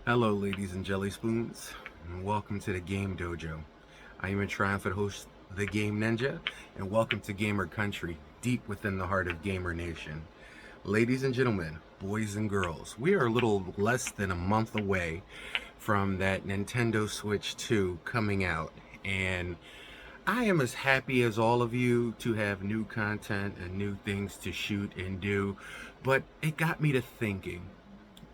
Hello, ladies and jelly spoons, and welcome to the Game Dojo. I am your triumphant host, the Game Ninja, and welcome to Gamer Country, deep within the heart of Gamer Nation. Ladies and gentlemen, boys and girls, we are a little less than a month away from that Nintendo Switch 2 coming out, and I am as happy as all of you to have new content and new things to shoot and do, but it got me to thinking.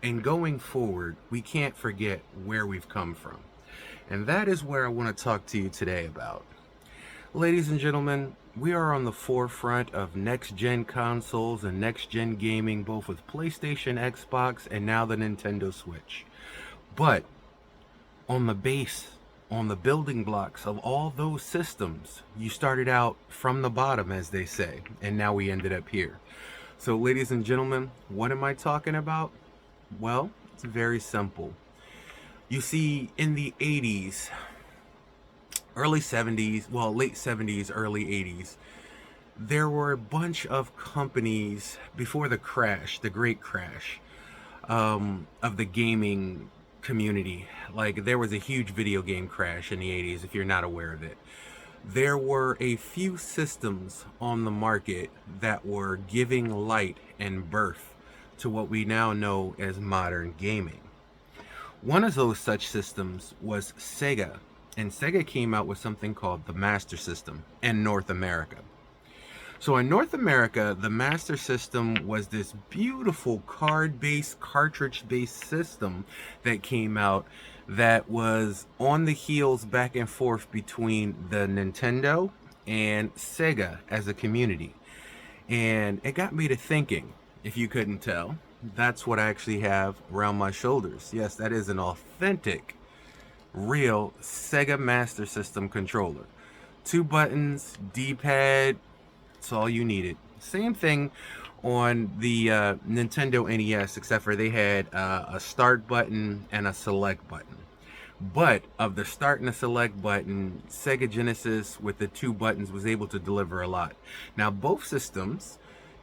And going forward, we can't forget where we've come from. And that is where I want to talk to you today about. Ladies and gentlemen, we are on the forefront of next-gen consoles and next-gen gaming, both with PlayStation, Xbox, and now the Nintendo Switch. But on the base, on the building blocks of all those systems, you started out from the bottom, as they say, and now we ended up here. So, ladies and gentlemen, what am I talking about? Well, it's very simple. You see, in the 80s, early 70s, well, late 70s, early 80s, there were a bunch of companies before the crash, the great crash, of the gaming community. Like, there was a huge video game crash in the 80s, if you're not aware of it. There were a few systems on the market that were giving light and birth to what we now know as modern gaming. One of those such systems was Sega, and Sega came out with something called the Master System in North America. So in North America, the Master System was this beautiful card-based, cartridge-based system that came out that was on the heels back and forth between the Nintendo and Sega as a community. And it got me to thinking, if you couldn't tell, that's what I actually have around my shoulders. Yes, that is an authentic, real Sega Master System controller. 2 buttons, D-pad, that's all you needed. Same thing on the Nintendo NES, except for they had a start button and a select button. But of the start and the select button, Sega Genesis with the 2 buttons was able to deliver a lot. Now, both systems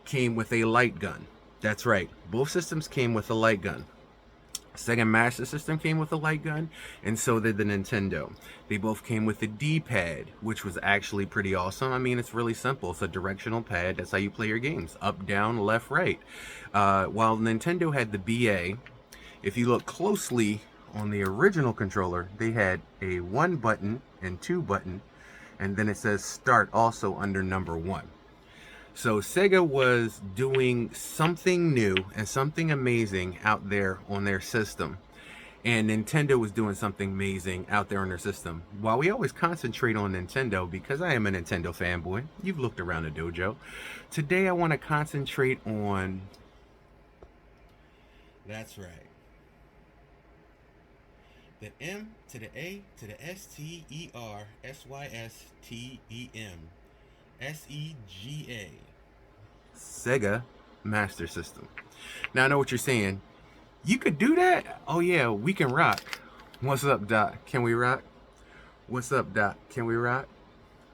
came with a light gun. That's right, both systems came with a light gun. Sega Master System came with a light gun, and so did the Nintendo. They both came with a D-pad, which was actually pretty awesome. I mean, it's really simple. It's a directional pad. That's how you play your games. Up, down, left, right. While Nintendo had the BA, if you look closely on the original controller, they had a 1 button and 2 button, and then it says start also under number 1. So Sega was doing something new and something amazing out there on their system. And Nintendo was doing something amazing out there on their system. While we always concentrate on Nintendo, because I am a Nintendo fanboy, you've looked around the dojo. Today I want to concentrate on... That's right. The M to the A to the STERSYSTEM. SEGA. Sega Master System. Now I know what you're saying. You could do that? Oh yeah, we can rock. What's up, Doc? Can we rock? What's up, Doc? Can we rock?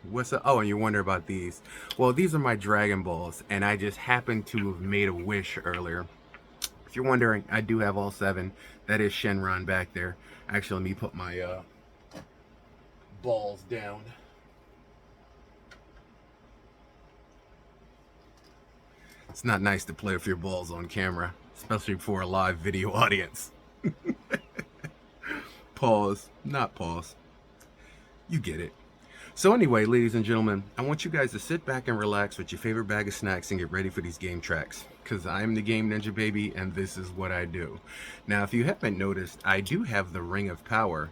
What's up? Oh, and you wonder about these. Well, these are my Dragon Balls, and I just happened to have made a wish earlier. If you're wondering, I do have all 7. That is Shenron back there. Actually, let me put my balls down. It's not nice to play with your balls on camera, especially for a live video audience. Pause, not pause. You get it. So anyway, ladies and gentlemen, I want you guys to sit back and relax with your favorite bag of snacks and get ready for these game tracks. Because I'm the Game Ninja, baby, and this is what I do. Now, if you haven't noticed, I do have the Ring of Power.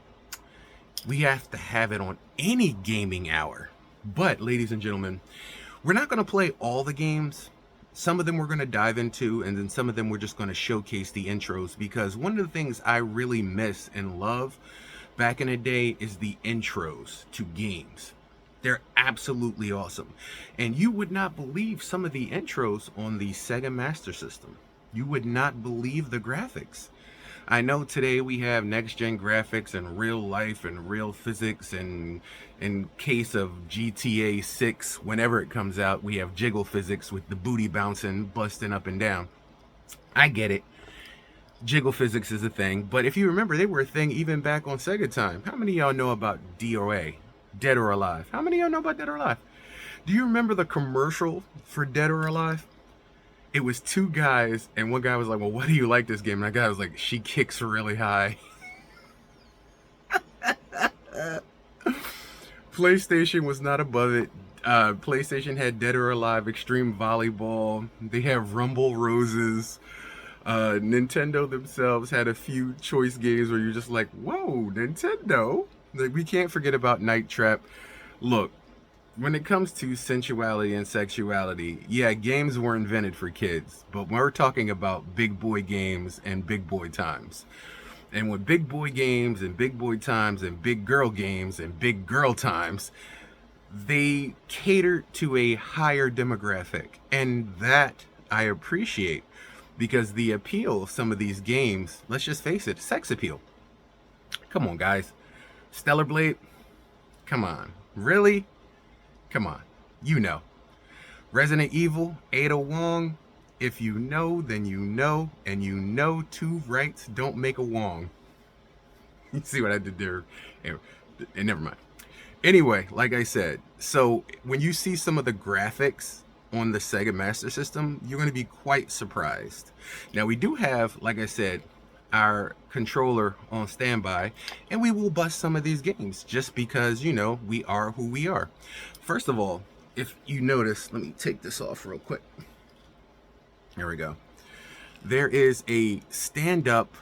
We have to have it on any gaming hour. But, ladies and gentlemen, we're not going to play all the games. Some of them we're going to dive into, and then some of them we're just going to showcase the intros, because one of the things I really miss and love back in the day is the intros to games. They're absolutely awesome. And you would not believe some of the intros on the Sega Master System. You would not believe the graphics. I know today we have next-gen graphics and real life and real physics, and in case of GTA 6, whenever it comes out, we have jiggle physics with the booty bouncing, busting up and down. I get it. Jiggle physics is a thing, but if you remember, they were a thing even back on Sega time. How many of y'all know about DOA, Dead or Alive? How many of y'all know about Dead or Alive? Do you remember the commercial for Dead or Alive? It was two guys, and one guy was like, well, what do you like this game? And that guy was like, she kicks really high. PlayStation was not above it. PlayStation had Dead or Alive, Extreme Volleyball. They have Rumble Roses. Nintendo themselves had a few choice games where you're just like, whoa, Nintendo. Like, we can't forget about Night Trap. Look, when it comes to sensuality and sexuality, yeah, games were invented for kids, but we're talking about big boy games and big boy times. And with big boy games and big boy times and big girl games and big girl times, they cater to a higher demographic. And that I appreciate, because the appeal of some of these games, let's just face it, sex appeal. Come on, guys. Stellar Blade? Come on. Really? Come on. You know. Resident Evil, Ada Wong? If you know, then you know, and you know two rights don't make a Wong. You see what I did there? And never mind. Anyway, like I said, so when you see some of the graphics on the Sega Master System, you're going to be quite surprised. Now, we do have, like I said, our controller on standby, and we will bust some of these games just because, you know, we are who we are. First of all, if you notice, let me take this off real quick. There we go. There is a stand-up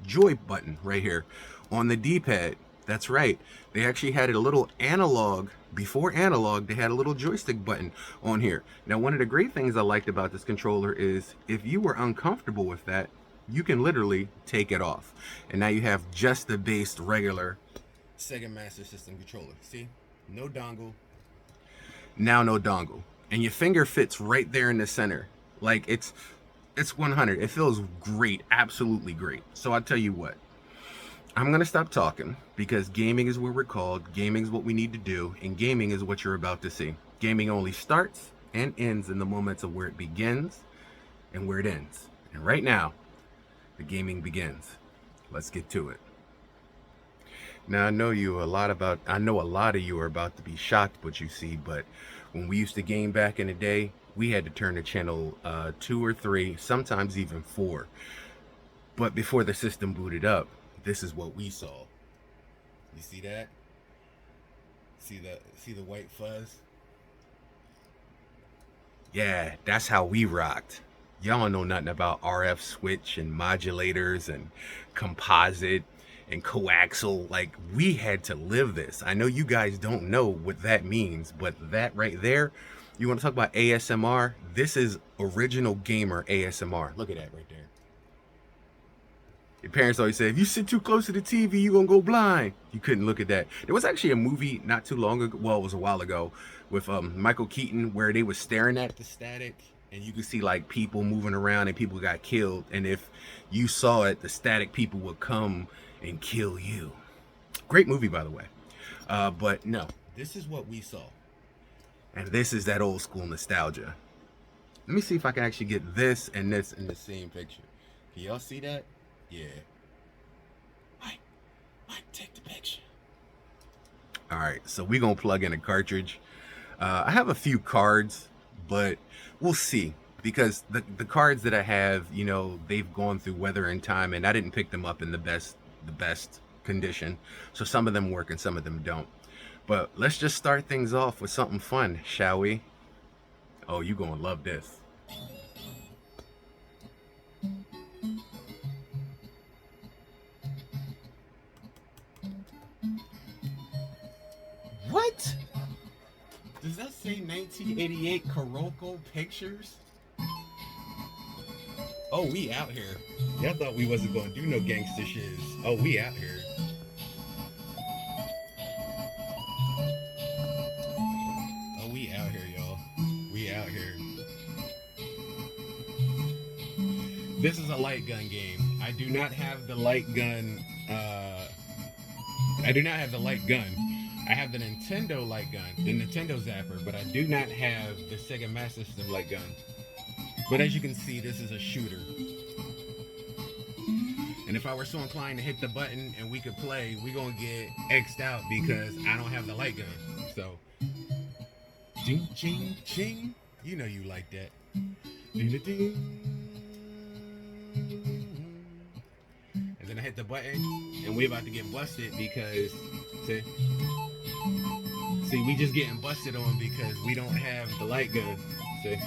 joy button right here on the D-pad. That's right. They actually had a little analog. Before analog, they had a little joystick button on here. Now, one of the great things I liked about this controller is if you were uncomfortable with that, you can literally take it off. And now you have just the base regular Sega Master System controller. See? No dongle. Now no dongle. And your finger fits right there in the center. Like, it's 100. It feels great. Absolutely great. So I'll tell you what. I'm going to stop talking because gaming is what we're called. Gaming is what we need to do. And gaming is what you're about to see. Gaming only starts and ends in the moments of where it begins and where it ends. And right now, the gaming begins. Let's get to it. Now, I know a lot of you are about to be shocked what you see, but when we used to game back in the day, we had to turn to channel 2 or 3, sometimes even 4. But before the system booted up, this is what we saw. You see that? See the white fuzz? Yeah, that's how we rocked. Y'all don't know nothing about RF switch and modulators and composite and coaxial. Like, we had to live this. I know you guys don't know what that means, but that right there, you want to talk about ASMR? This is original gamer ASMR. Look at that right there. Your parents always say, if you sit too close to the TV, you're going to go blind. You couldn't look at that. There was actually a movie not too long ago, well, it was a while ago, with Michael Keaton, where they were staring at the static, and you could see, like, people moving around, and people got killed. And if you saw it, the static people would come and kill you. Great movie, by the way. But no, this is what we saw. And this is that old school nostalgia. Let me see if I can actually get this and this in the same picture. Can y'all see that? Yeah. Mike, take the picture. All right, so we're going to plug in a cartridge. I have a few cards, but we'll see. Because the cards that I have, you know, they've gone through weather and time, and I didn't pick them up in the best condition. So some of them work and some of them don't. But let's just start things off with something fun, shall we? Oh, you're going to love this. What? Does that say 1988 Kuroko Pictures? Oh, we out here. Y'all thought we wasn't gonna do no gangster shiz. Oh, we out here. Oh, we out here, y'all. We out here. This is a light gun game. I do not have the light gun. I do not have the light gun. I have the Nintendo light gun, the Nintendo Zapper, but I do not have the Sega Master System light gun. But as you can see, this is a shooter. And if I were so inclined to hit the button and we could play, we gonna get X'd out because I don't have the light gun. So, ding, ching, ching. You know you like that. Ding, ding. And then I hit the button, and we about to get busted because, see, we just getting busted on because we don't have the light gun. See.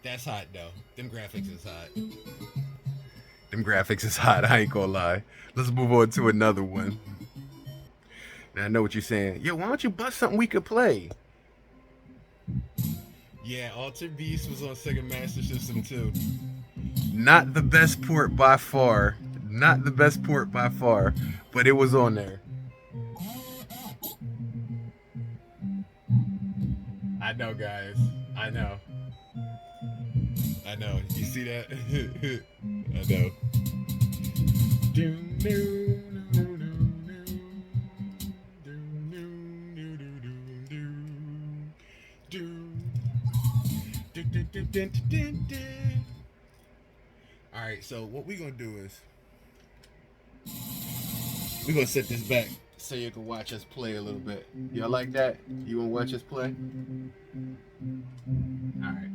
That's hot though. Them graphics is hot. Them graphics is hot, I ain't gonna lie. Let's move on to another one. Now I know what you're saying. Yo, why don't you bust something we could play? Yeah, Altered Beast was on Sega Master System too. Not the best port by far. Not the best port by far. But it was on there. I know, guys. I know. I know. You see that? I know. Alright, so what we're gonna do is we're gonna set this back so you can watch us play a little bit. Y'all like that? You wanna watch us play? Alright.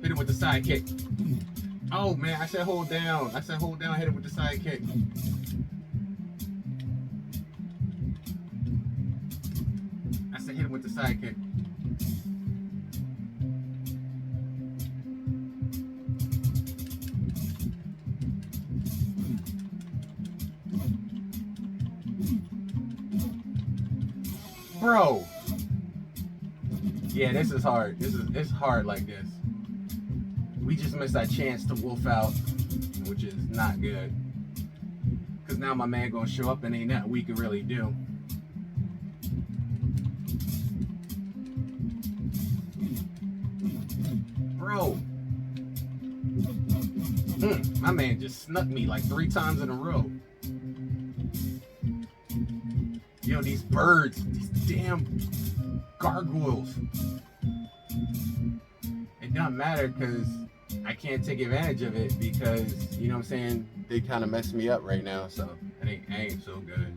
Hit it with the sidekick. Oh man, I said hold down. I said hold down, hit it with the sidekick. I said hit it with the sidekick. Bro. Yeah, this is hard. It's hard like this. We just missed our chance to wolf out, which is not good. Cause now my man gonna show up and ain't nothing we can really do. Bro. My man just snuck me like 3 times in a row. Yo, these birds, these damn gargoyles. It doesn't matter because I can't take advantage of it because, you know what I'm saying, they kind of messed me up right now, so it ain't so good.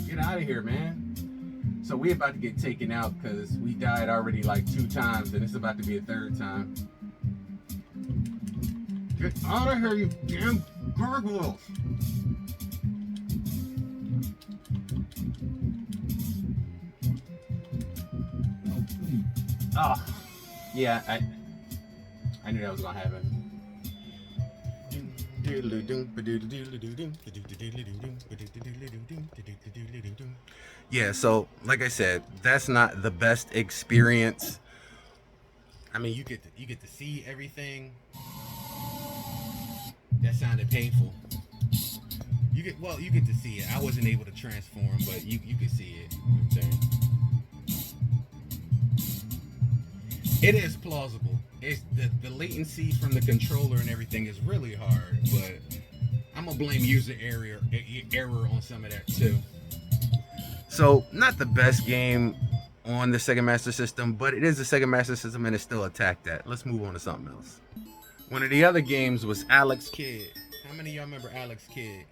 Get out of here, man. So we about to get taken out because we died already like 2 times and it's about to be a 3rd time. Get out of here, you damn gargoyles. Oh, yeah, I knew that was gonna happen. Yeah, so like I said, that's not the best experience. I mean, you get to see everything. That sounded painful. You get to see it. I wasn't able to transform, but you could see it. You know it is plausible. It's the latency from the controller and everything is really hard, but I'm gonna blame user error on some of that too. So not the best game on the Sega Master System, but it is the Sega Master System and it still attacked that. Let's move on to something else. One of the other games was Alex Kidd. How many of y'all remember Alex Kidd?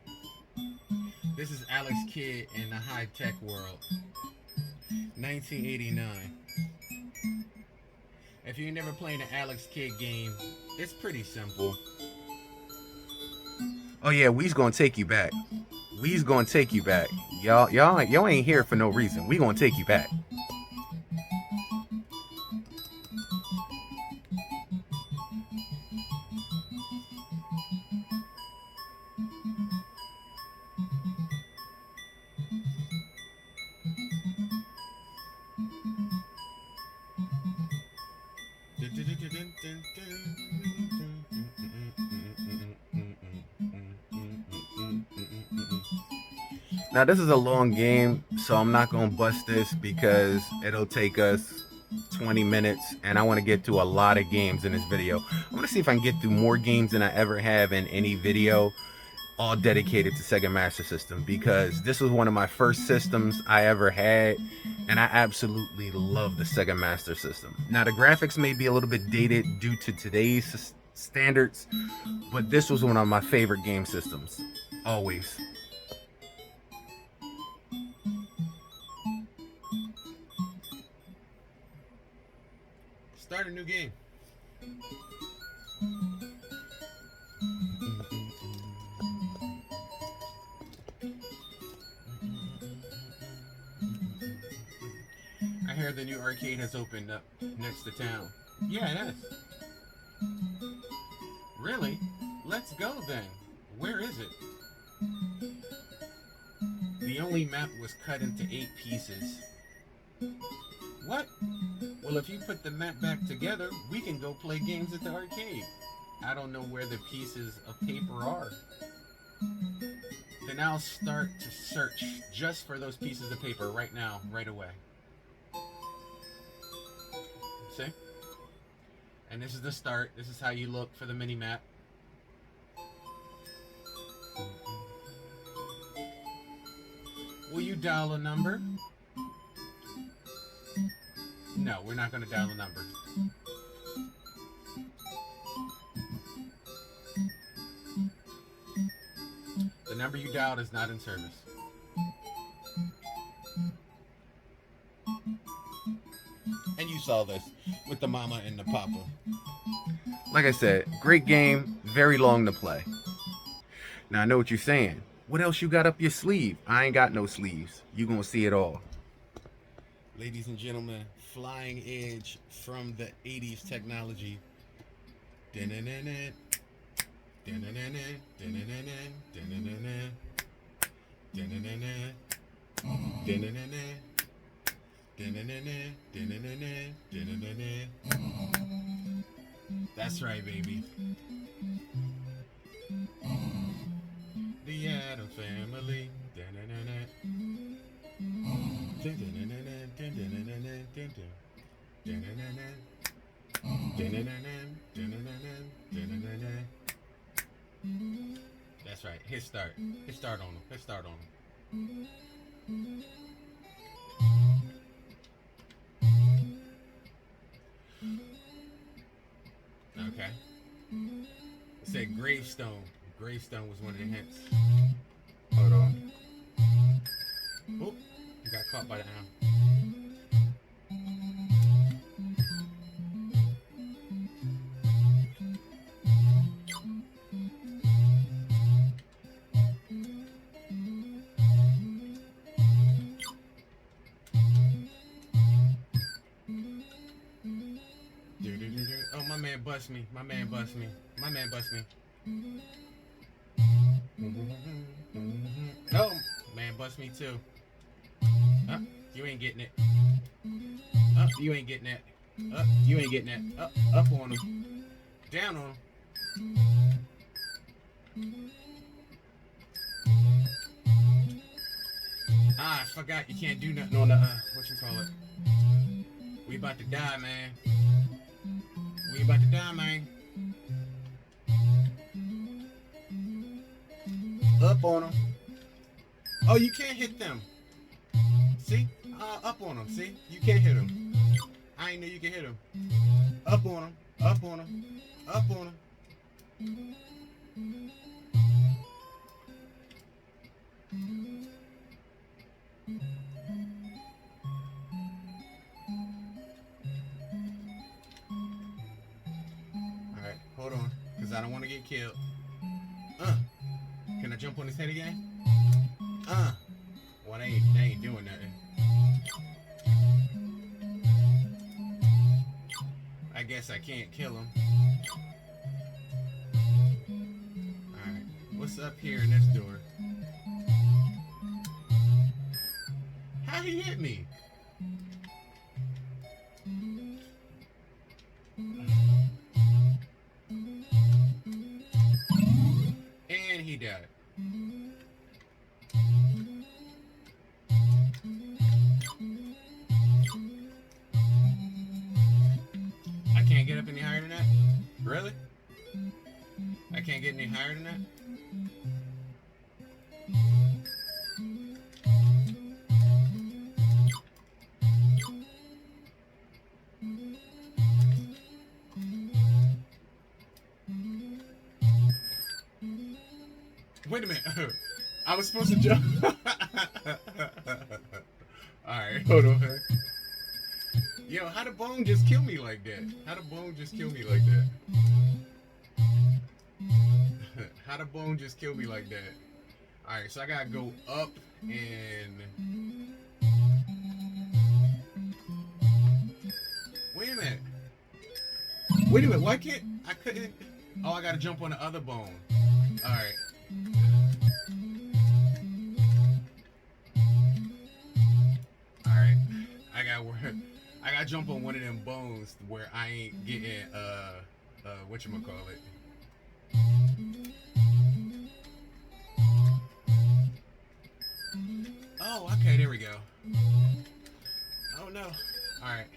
This is Alex Kidd in the high-tech world. 1989. If you've never played an Alex Kidd game, it's pretty simple. Oh yeah, we's gonna take you back. We's gonna take you back. Y'all ain't here for no reason. We gonna take you back. Now this is a long game, so I'm not gonna bust this because it'll take us 20 minutes and I want to get to a lot of games in this video. I want to see if I can get through more games than I ever have in any video, all dedicated to Sega Master System, because this was one of my first systems I ever had and I absolutely love the Sega Master System. Now the graphics may be a little bit dated due to today's standards, but this was one of my favorite game systems, always. Start a new game. I hear the new arcade has opened up next to town. Yeah, it has. Really? Let's go then. Where is it? The only map was cut into 8 pieces. What? Well, if you put the map back together, we can go play games at the arcade. I don't know where the pieces of paper are. Then I'll start to search just for those pieces of paper right now, right away. See? And this is the start. This is how you look for the mini-map. Will you dial a number? No, we're not going to dial a number. The number you dialed is not in service. And you saw this with the mama and the papa. Like I said, great game, very long to play. Now I know what you're saying. What else you got up your sleeve? I ain't got no sleeves. You gonna see it all. Ladies and gentlemen, flying edge from the 80s technology. That's right, baby. The Atom Family. That's right. Hit start. Hit start on them. Hit start on them. Okay. It said gravestone. Gravestone was one of the hints. Hold on. Oh, got caught by the owl. Oh, my man bust me. My man bust me. My man bust me. Oh, man bust me too. You ain't getting it. You ain't getting that. You ain't getting that. Up on him. Down on him. I forgot you can't do nothing on the, what you call it. We about to die, man. We about to die, man. Up on them. Oh, you can't hit them. See? Up on him. See? You can't hit him. I ain't know you can hit him. Up on him. Up on him. Up on him. Alright, hold on. Because I don't want to get killed. Can I jump on his head again? Well, they ain't doing nothing. I guess I can't kill him. Alright, what's up here in this door? How he hit me? And he died. I can't get up any higher than that? Really? I can't get any higher than that? Wait a minute. I was supposed to jump. Alright, hold on. Yo, how did Bone just kill me like that? How did Bone just kill me like that? How did Bone just kill me like that? Alright, so I gotta go up and... Wait a minute. Wait a minute, why can't... I couldn't... Oh, I gotta jump on the other bone. Alright. Alright. I gotta jump on one of them bones where I ain't getting, whatchamacallit. Oh, okay, there we go. Oh no. Alright.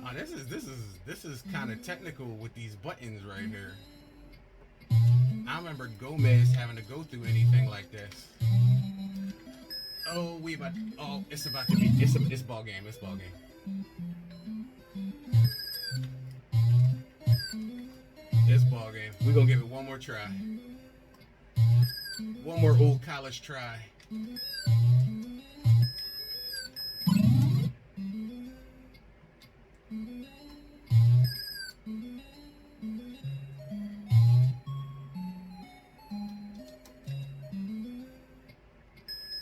Oh, this is kind of technical with these buttons right here. I remember Gomez having to go through anything like this. Oh, it's about to be, it's ball game, it's ball game. It's ball game. We're gonna give it one more try. One more old college try.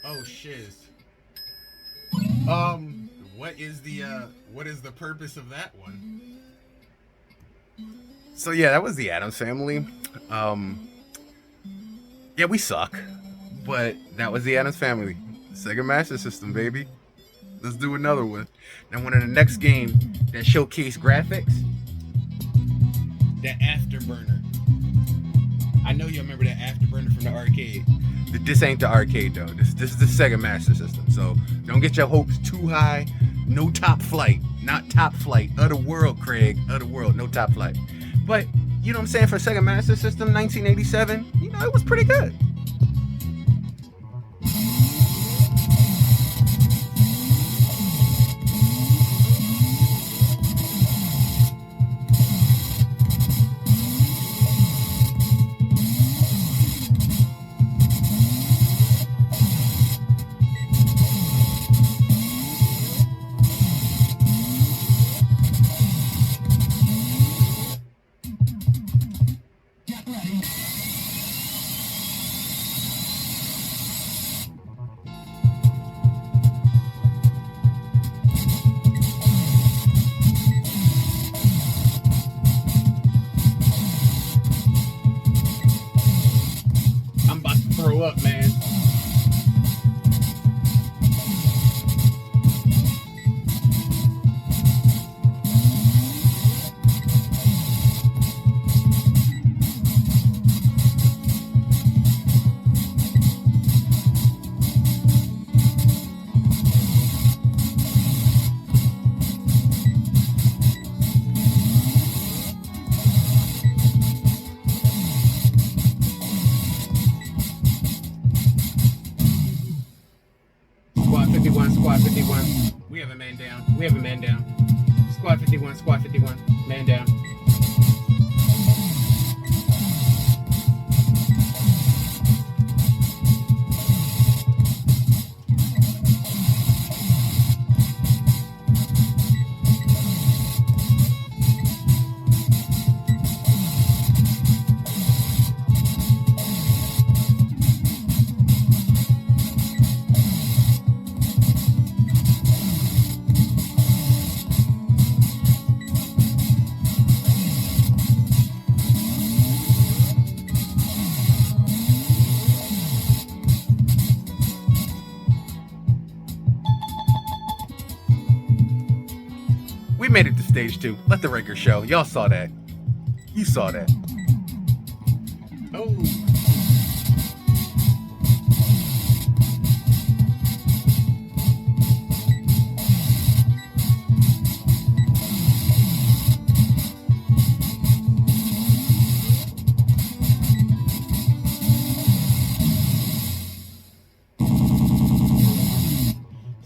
Oh shiz. What is the purpose of that one? So yeah, that was the Addams Family. Yeah, we suck, but that was the Addams Family. Sega Master System, baby. Let's do another one. Now, one of the next game that showcased graphics, that Afterburner. I know you remember that Afterburner from the arcade. This ain't the arcade though. This is the Sega Master System. So don't get your hopes too high. No top flight, not top flight. Other world, Craig. Other world, no top flight. But you know what I'm saying, for Sega Master System, 1987. You know, it was pretty good. Squad 51. We have a man down. We have a man down. Squad 51, Squad 51. Man down. We made it to stage 2. Let the record show. Y'all saw that. You saw that. Oh.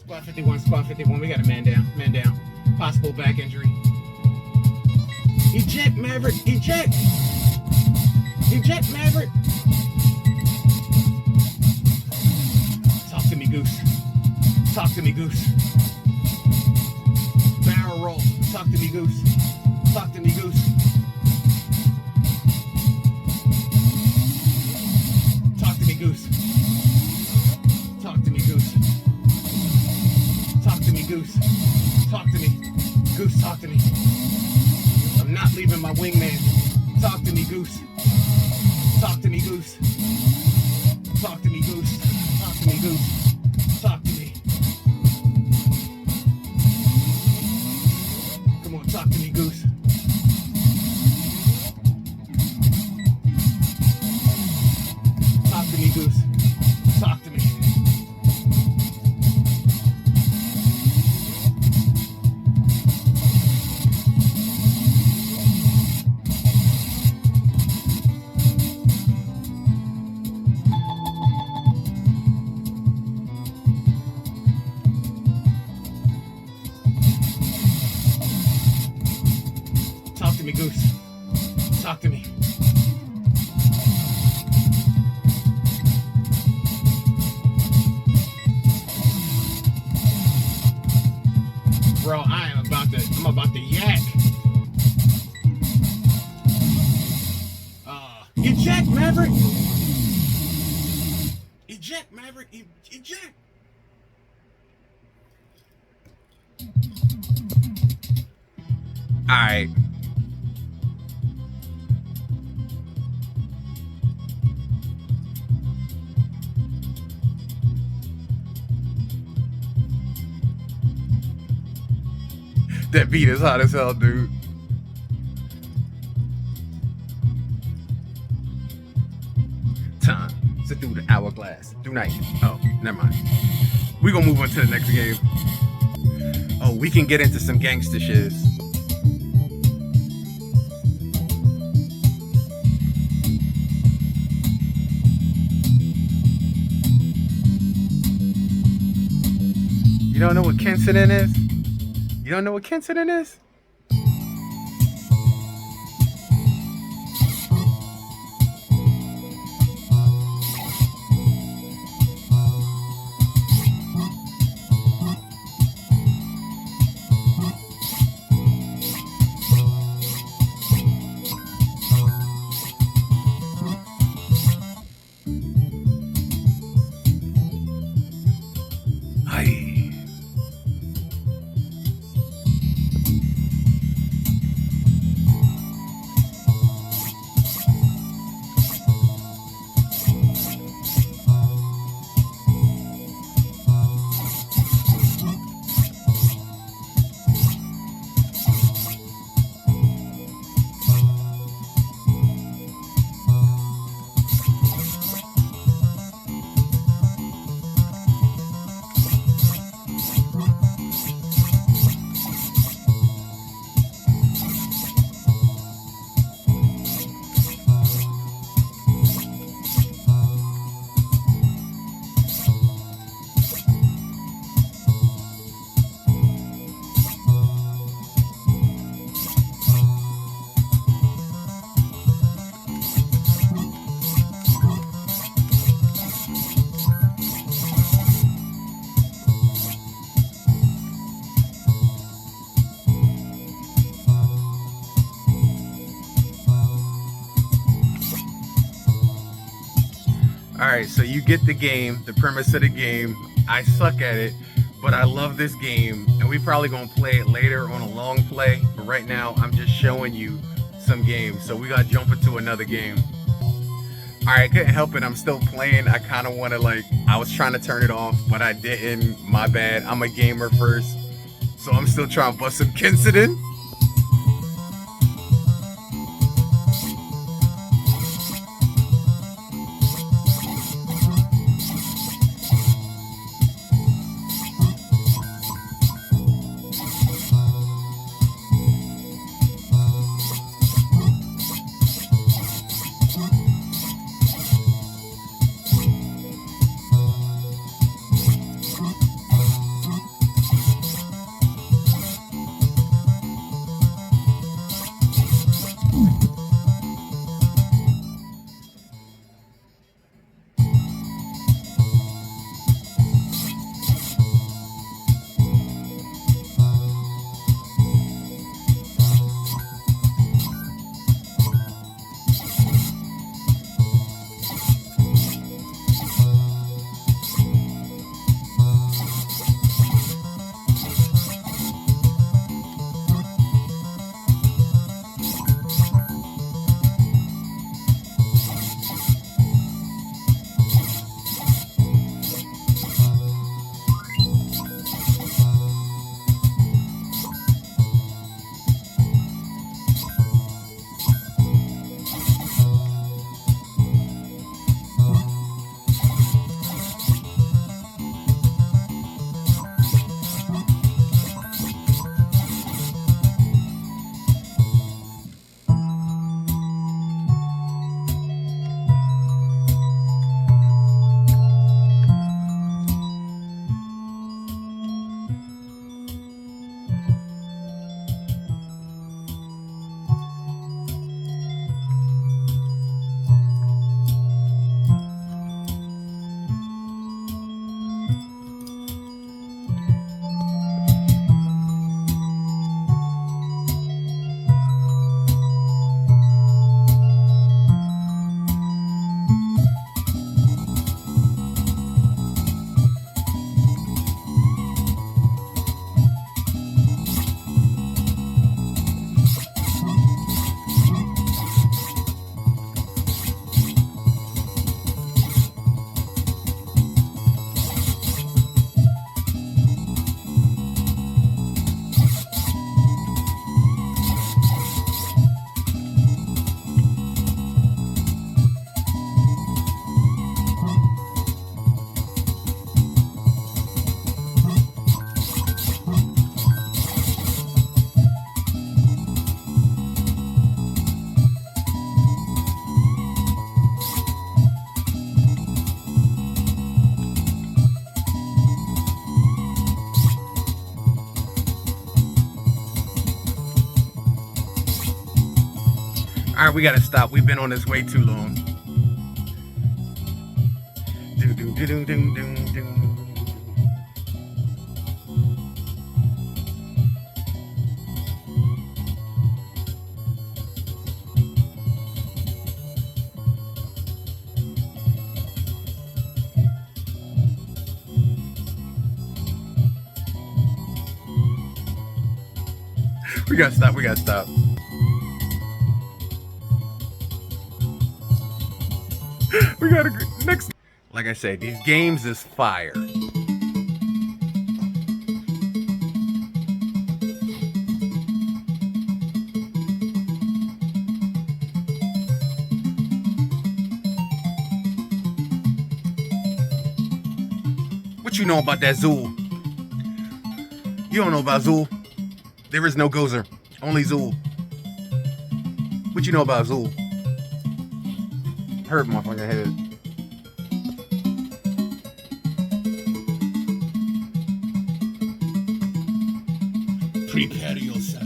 Squad 51, Squad 51. We got a man down. Man down. Possible back injury. Eject, Maverick! Eject! Eject, Maverick! Talk to me, Goose. Talk to me, Goose. Barrel roll. Talk to me, Goose. Talk to me, Goose. Talk to me, Goose. Talk to me, Goose. Talk to me, Goose. Talk to me. Goose, talk to me. I'm not leaving my wingman. Talk to me, Goose. Talk to me, Goose. Talk to me, Goose. Talk to me, Goose. Talk to me. Come on, talk to me, Goose. Talk to me, Goose. Talk to me. Talk to me, Goose. Talk to me. Bro, I'm about to yak. Eject, Maverick. Eject, Maverick. Eject. All right. That beat is hot as hell, dude. Time to do the hourglass. Do not. Oh, never mind. We gonna move on to the next game. Oh, we can get into some gangster shiz. You don't know what Kincident is? You don't know what Kincident is? Alright, so you get the game, the premise of the game. I suck at it, but I love this game, and we probably gonna play it later on a long play. But right now, I'm just showing you some games. So we gotta jump into another game. Alright, couldn't help it. I'm still playing. I kind of want to, like, I was trying to turn it off, but I didn't. My bad. I'm a gamer first. So I'm still trying to bust some Kinsidin. All right, we gotta stop. We've been on this way too long. We gotta stop. We gotta stop. We gotta go next. Like I said, these games is fire. What you know about that Zool? You don't know about Zool. There is no Gozer, only Zool. What you know about Zool? Hurt my fucking head. Prepare yourself.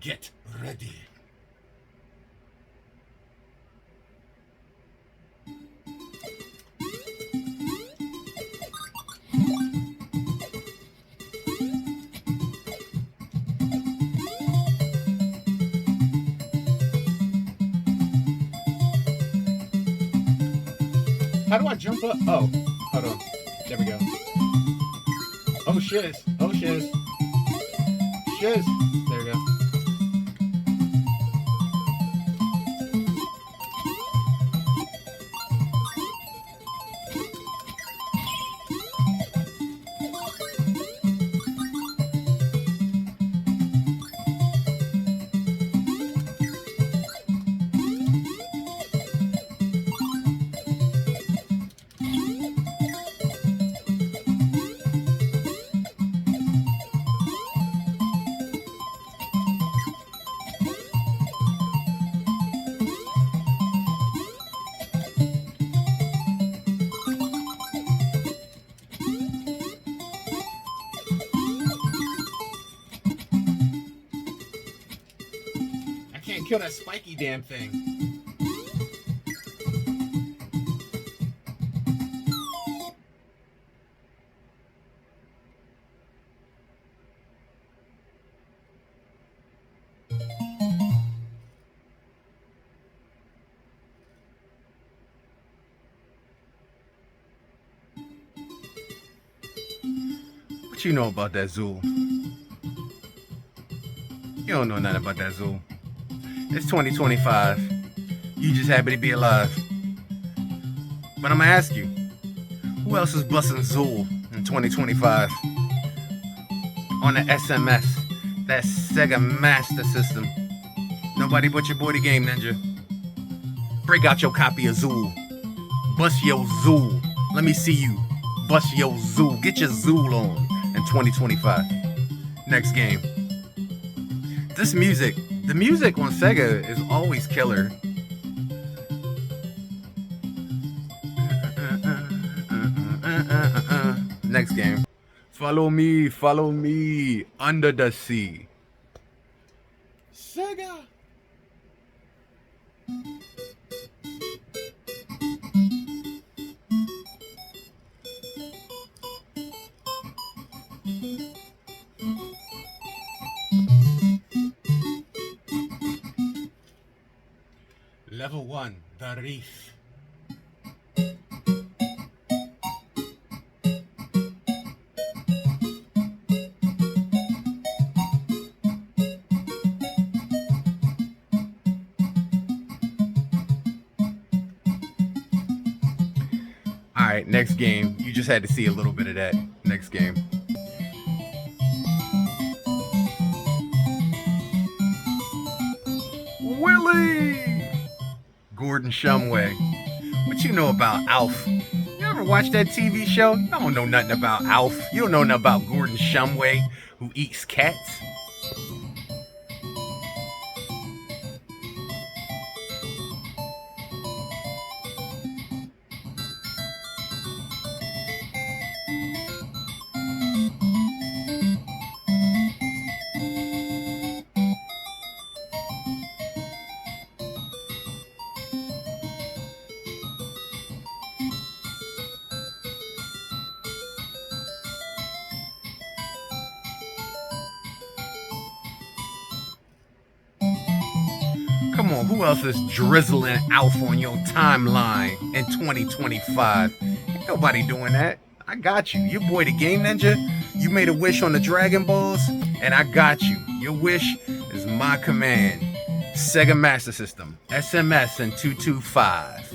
Get ready. How do I jump up? Oh, hold on. There we go. Oh, shiz. Oh, shiz. Shiz. There we go. I can't kill that spiky damn thing. What you know about that Zool? You don't know nothing about that Zool. It's 2025. You just happy to be alive. But I'm gonna ask you, who else is busting Zool in 2025? On the SMS, that Sega Master System. Nobody but your boy the Game Ninja. Break out your copy of Zool. Bust your Zool. Let me see you. Bust your Zool. Get your Zool on in 2025. Next game. This music, the music on Sega is always killer. Next game. Follow me, under the sea. Sega. Level 1, the reef. Alright, next game. You just had to see a little bit of that. Next game. Willie! Gordon Shumway. What you know about Alf? You ever watch that TV show? You don't know nothing about Alf. You don't know nothing about Gordon Shumway, who eats cats. Come on, who else is drizzling Alf on your timeline in 2025? Ain't nobody doing that. I got you. Your boy the Game Ninja. You made a wish on the Dragon Balls, and I got you. Your wish is my command. Sega Master System, SMS and 225.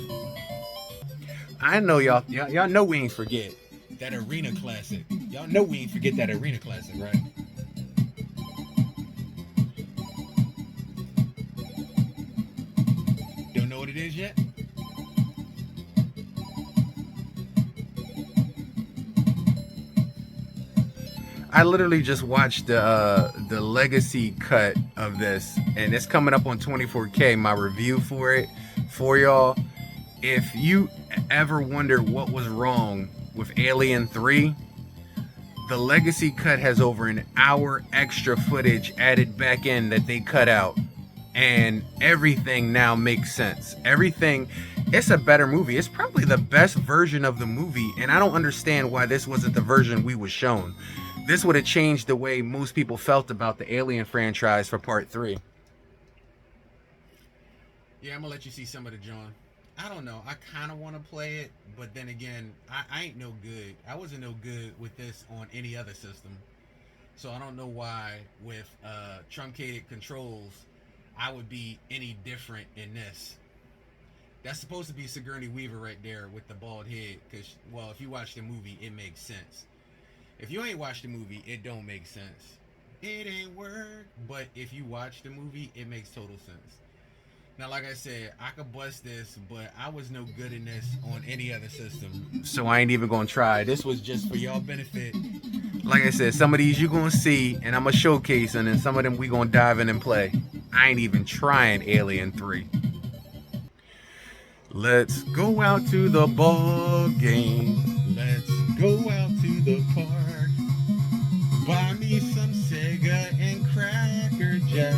I know y'all know we ain't forget that Arena Classic. Y'all know we ain't forget that Arena Classic, right? Don't know what it is yet? I literally just watched the legacy cut of this, and it's coming up on 24K, my review for it, for y'all. If you ever wonder what was wrong with Alien 3, the legacy cut has over an hour extra footage added back in that they cut out, and everything now makes sense. Everything, it's a better movie. It's probably the best version of the movie, and I don't understand why this wasn't the version we was shown. This would have changed the way most people felt about the Alien franchise for part 3. Yeah, I'm gonna let you see some of the John. I don't know. I kind of want to play it, but then again, I ain't no good. I wasn't no good with this on any other system. So I don't know why with truncated controls I would be any different in this. That's supposed to be Sigourney Weaver right there with the bald head. Cause well, if you watch the movie, it makes sense. If you ain't watched the movie, it don't make sense. It ain't work. But if you watch the movie, it makes total sense. Now, like I said, I could bust this, but I was no good in this on any other system. So I ain't even gonna try. This was just for y'all benefit. Like I said, some of these you gonna see, and I'm gonna showcase, and then some of them we gonna dive in and play. I ain't even trying Alien 3. Let's go out to the ball game. Let's go out to the park. Buy me some Sega and Cracker Jacks.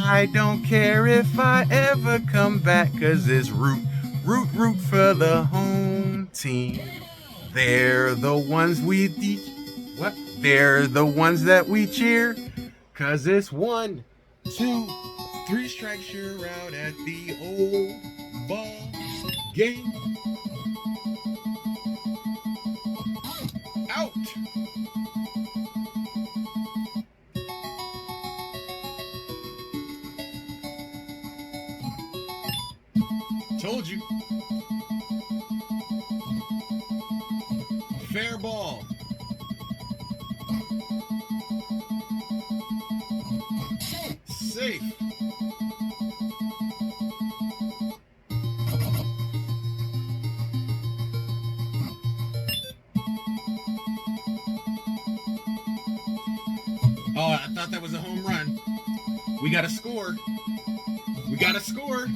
I don't care if I ever come back, cause it's root for the home team. They're the ones we what? They're the ones that we cheer, cause it's 1, 2, 3 strikes, you're out at the old ball game. Out. Told you. Fair ball. Safe. Oh, I thought that was a home run. We got to score. We got to score.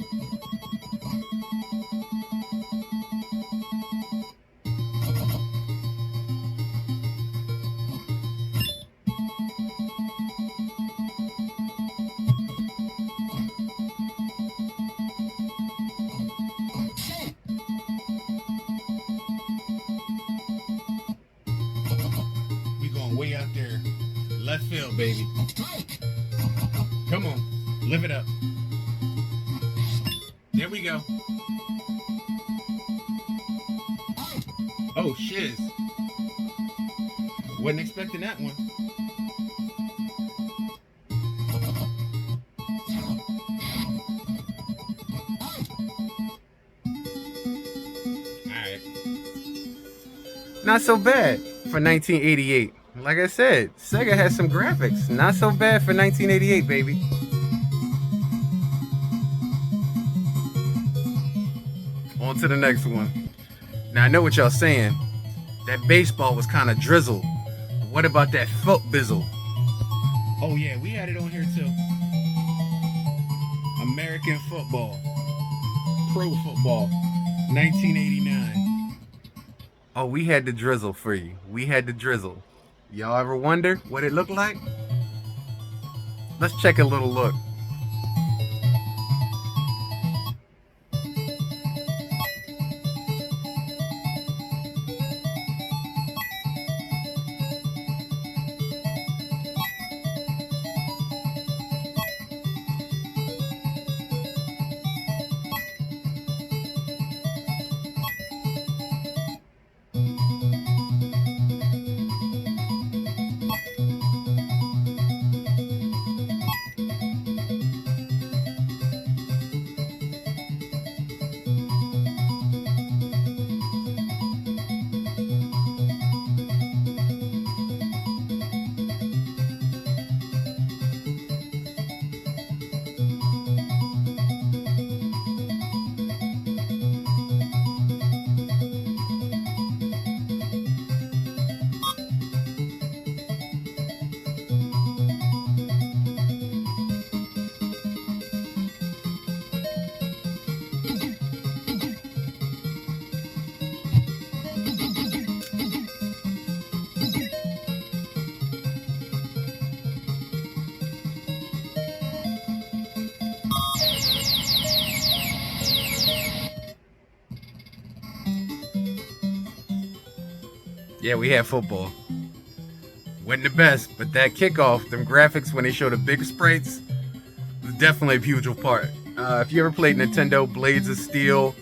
We going way out there. Left field, baby. Come on. Live it up. There we go. Oh, shiz. Wasn't expecting that one. Alright. Not so bad for 1988. Like I said, Sega has some graphics. Not so bad for 1988, baby. On to the next one. Now, I know what y'all saying. That baseball was kind of drizzled. What about that foot bizzle? Oh, yeah, we had it on here, too. American football. Pro football. 1989. Oh, we had the drizzle for you. We had the drizzle. Y'all ever wonder what it looked like? Let's check a little look. Yeah, we had football. Wasn't the best, but that kickoff, them graphics when they show the big sprites, was definitely a huge part. If you ever played Nintendo Blades of Steel,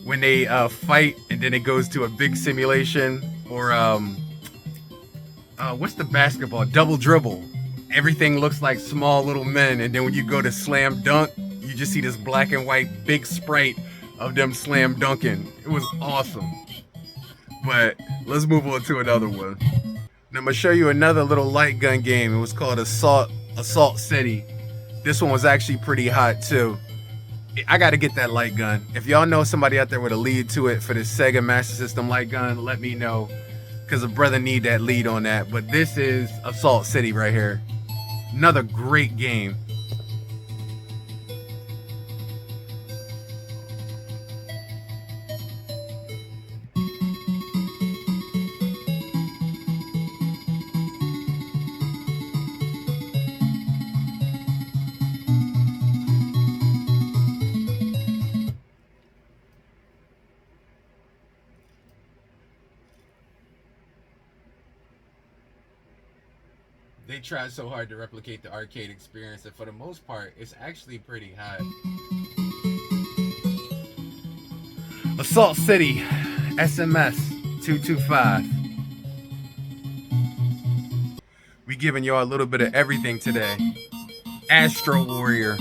when they fight and then it goes to a big simulation, or what's the basketball? Double dribble. Everything looks like small little men, and then when you go to slam dunk, you just see this black and white big sprite of them slam dunking. It was awesome. But let's move on to another one. Now I'm gonna show you another little light gun game. It was called Assault City. This one was actually pretty hot too. I gotta get that light gun. If y'all know somebody out there with a lead to it for the Sega Master System light gun, let me know, because a brother need that lead on that. But this is Assault City right here. Another great game. They tried so hard to replicate the arcade experience, and for the most part, it's actually pretty hot. Assault City, SMS 225. We giving y'all a little bit of everything today. Astro Warrior.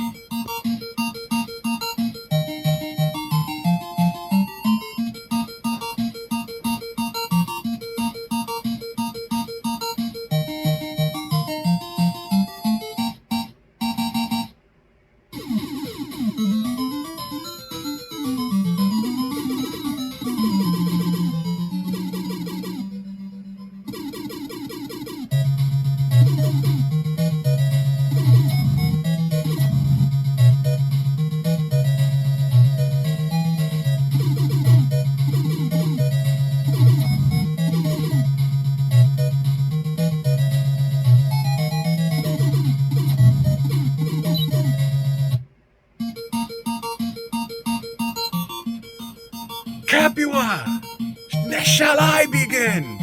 Capua! Shall I begin?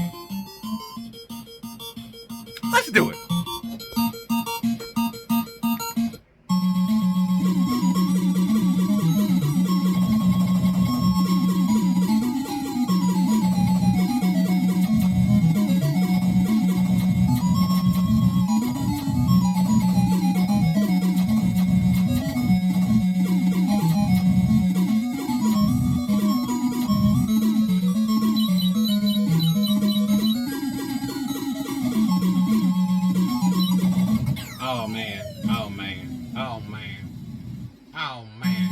Let's do it. Oh man, oh man, oh man, oh man.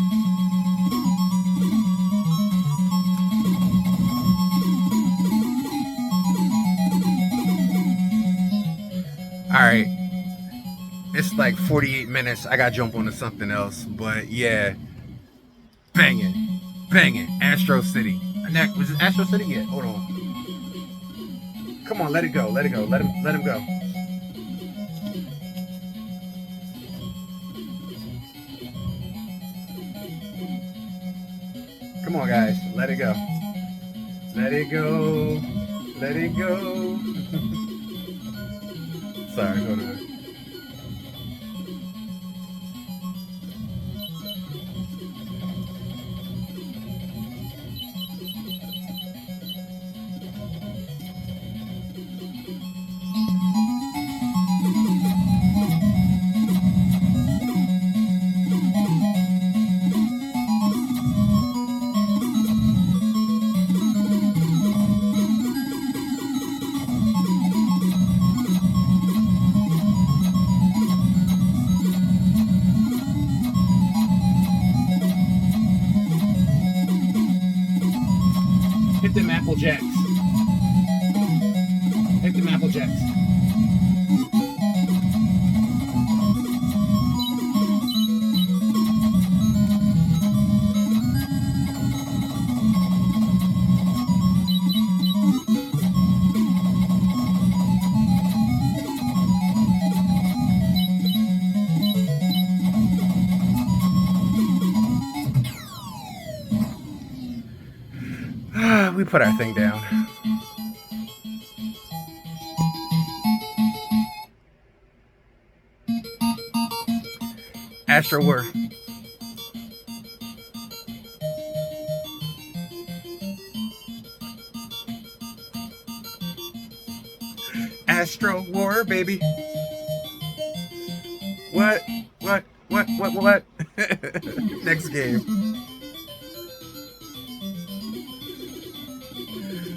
Alright, it's like 48 minutes. I gotta jump onto something else, but yeah. Banging, banging. Astro City. Was it Astro City? Yeah, hold on. Come on, let it go, let it go, let him go. Come on, guys. Let it go. Let it go. Let it go. Sorry, hold on. Hit them Apple Jacks. Hit them Apple Jacks. We put our thing down. Astro War. Astro War, baby. What? What? Next game.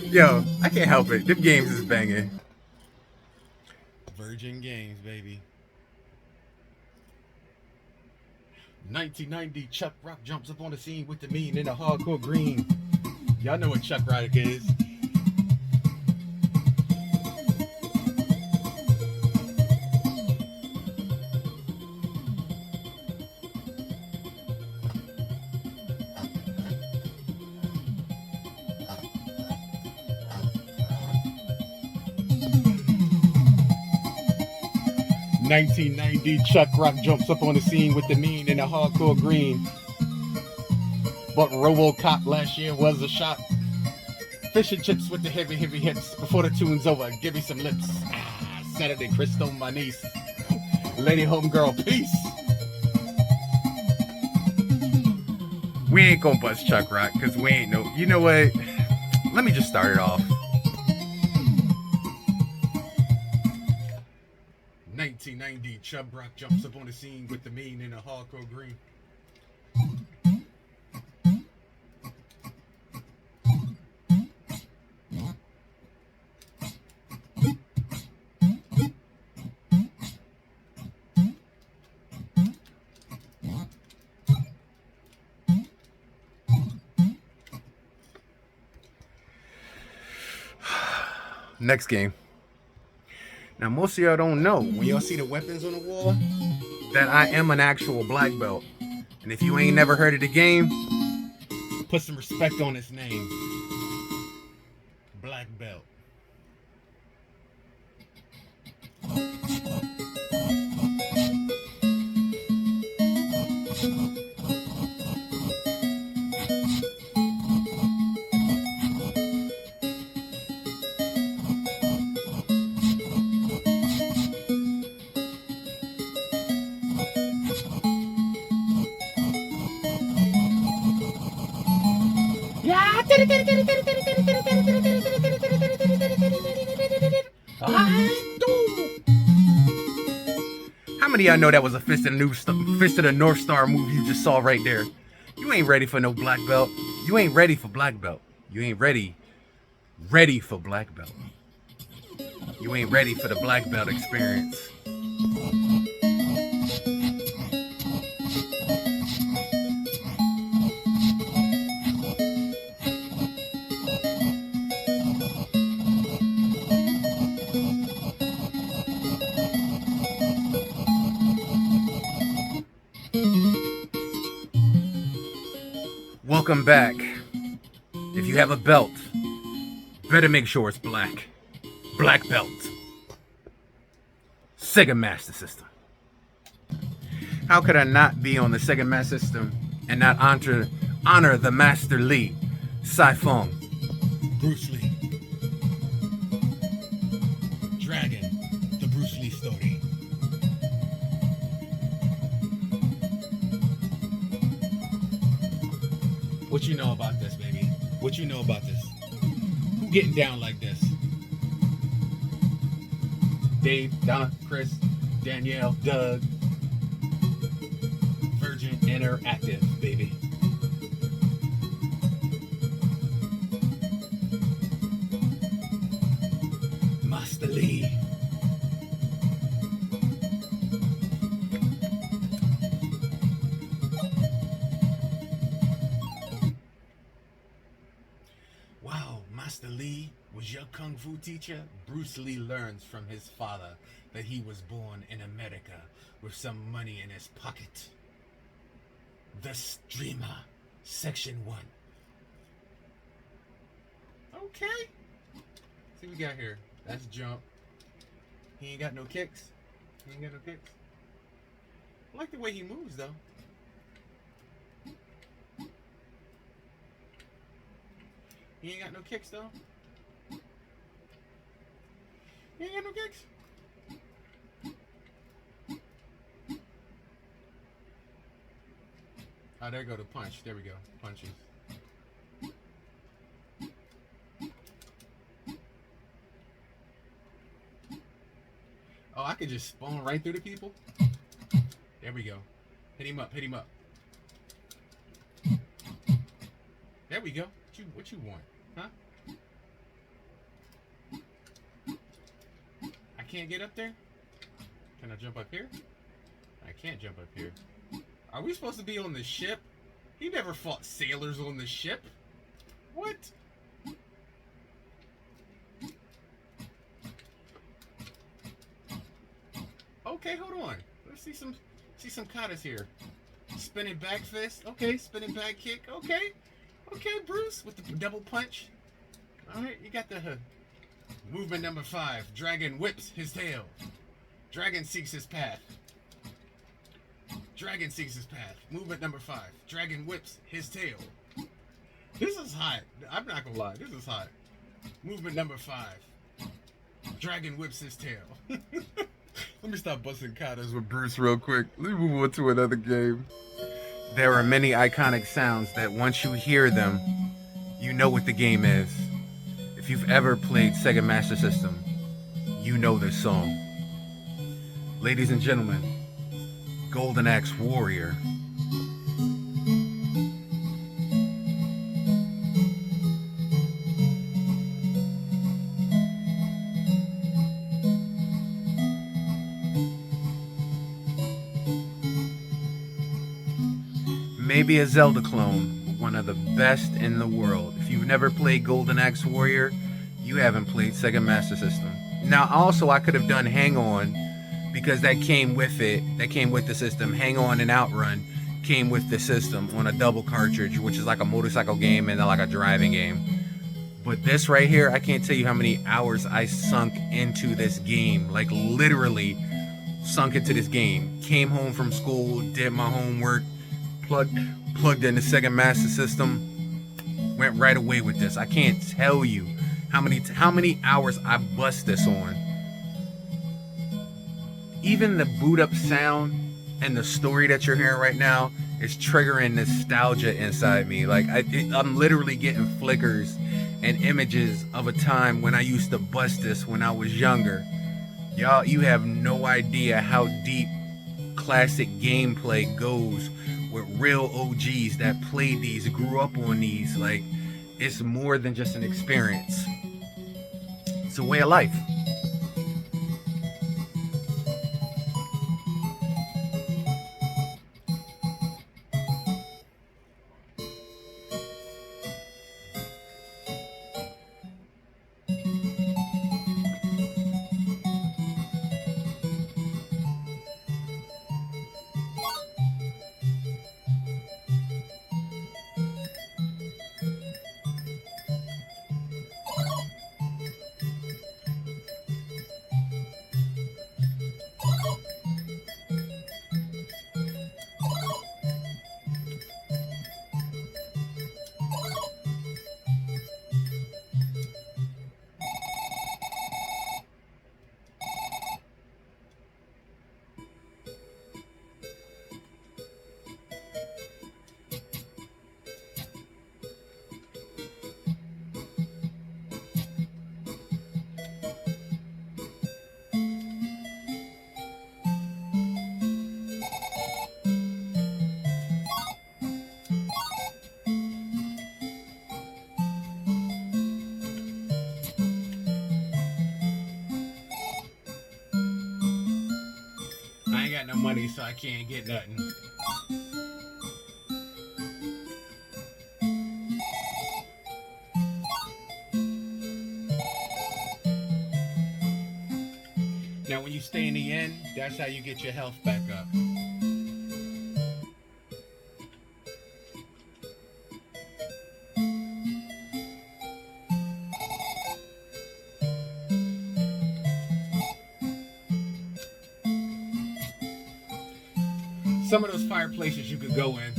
Yo, I can't help it. Them games is banging. Virgin Games, baby. 1990, Chuck Rock jumps up on the scene with the mean in a hardcore green. Y'all know what Chuck Rock is. "1990, Chuck Rock jumps up on the scene with the mean in a hardcore green. But RoboCop last year was a shot. Fish and chips with the heavy hips. Before the tune's over, give me some lips. Saturday, Crystal, my niece. Lady Homegirl, peace." We ain't gonna bust Chuck Rock, because we ain't no... You know what? Let me just start it off. 1990, Chubb Rock jumps up on the scene with the mean in a hardcore green. Next game. Now, most of y'all don't know, when y'all see the weapons on the wall, that I am an actual black belt. And if you ain't never heard of the game, put some respect on its name. Black belt. How many of y'all know that was a Fist of the North Star move you just saw right there? You ain't ready for no black belt. You ain't ready for black belt. You ain't ready for black belt. You ain't ready for the black belt experience. Welcome back. If you have a belt, better make sure it's black. Black belt. Sega Master System. How could I not be on the Sega Master System and not honor the Master Lee, Sai-Fung, Bruce Lee, Dragon, the Bruce Lee story. What you know about this, baby? What you know about this? Who getting down like this? Dave, Donna, Chris, Danielle, Doug. Virgin Interactive, baby. Master Lee. Wow, Master Lee was your kung fu teacher? Bruce Lee learns from his father that he was born in America with some money in his pocket. The Streamer, Section 1. Okay. See what we got here. That's Jump. He ain't got no kicks. I like the way he moves, though. He ain't got no kicks, though. He ain't got no kicks. Oh, there go the punch. There we go. Punches. I could just spawn right through the people. There we go. Hit him up, hit him up. There we go. What you want? Huh? I can't get up there? Can I jump up here? I can't jump up here. Are we supposed to be on the ship? He never fought sailors on the ship. What? Okay, hold on. Let's see some katas here. Spinning back fist. Okay, spinning back kick. Okay. Okay, Bruce with the double punch. Alright, you got the movement number 5. Dragon whips his tail. Dragon seeks his path. Dragon seeks his path. Movement number 5. Dragon whips his tail. This is hot. I'm not gonna lie. This is hot. Movement number 5. Dragon whips his tail. Let me stop busting katas with Bruce real quick. Let me move on to another game. There are many iconic sounds that once you hear them, you know what the game is. If you've ever played Sega Master System, you know this song. Ladies and gentlemen, Golden Axe Warrior. Maybe a Zelda clone, but one of the best in the world. If you've never played Golden Axe Warrior, you haven't played Sega Master System. Now, also, I could have done Hang On, because that came with it. That came with the system. Hang On and Outrun came with the system on a double cartridge, which is like a motorcycle game and like a driving game. But this right here, I can't tell you how many hours I sunk into this game. Like, literally sunk into this game. Came home from school, did my homework, plugged in the Sega Master System, went right away with this. I can't tell you how many hours I bust this on. Even the boot up sound and the story that you're hearing right now is triggering nostalgia inside me. Like I'm literally getting flickers and images of a time when I used to bust this when I was younger. Y'all, you have no idea how deep classic gameplay goes with real OGs that played these, grew up on these. Like, it's more than just an experience. It's a way of life. I ain't got no money, so I can't get nothing. Now, when you stay in the end, that's how you get your health back up. Some of those fireplaces you could go in.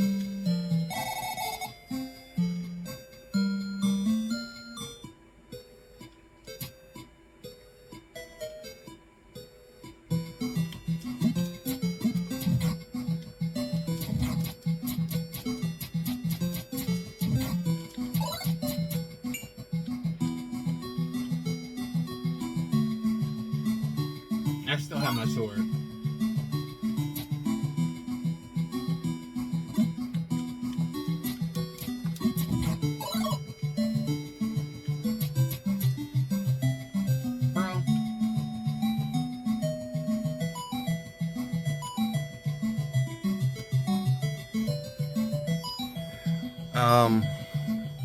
I still have my sword. Bro.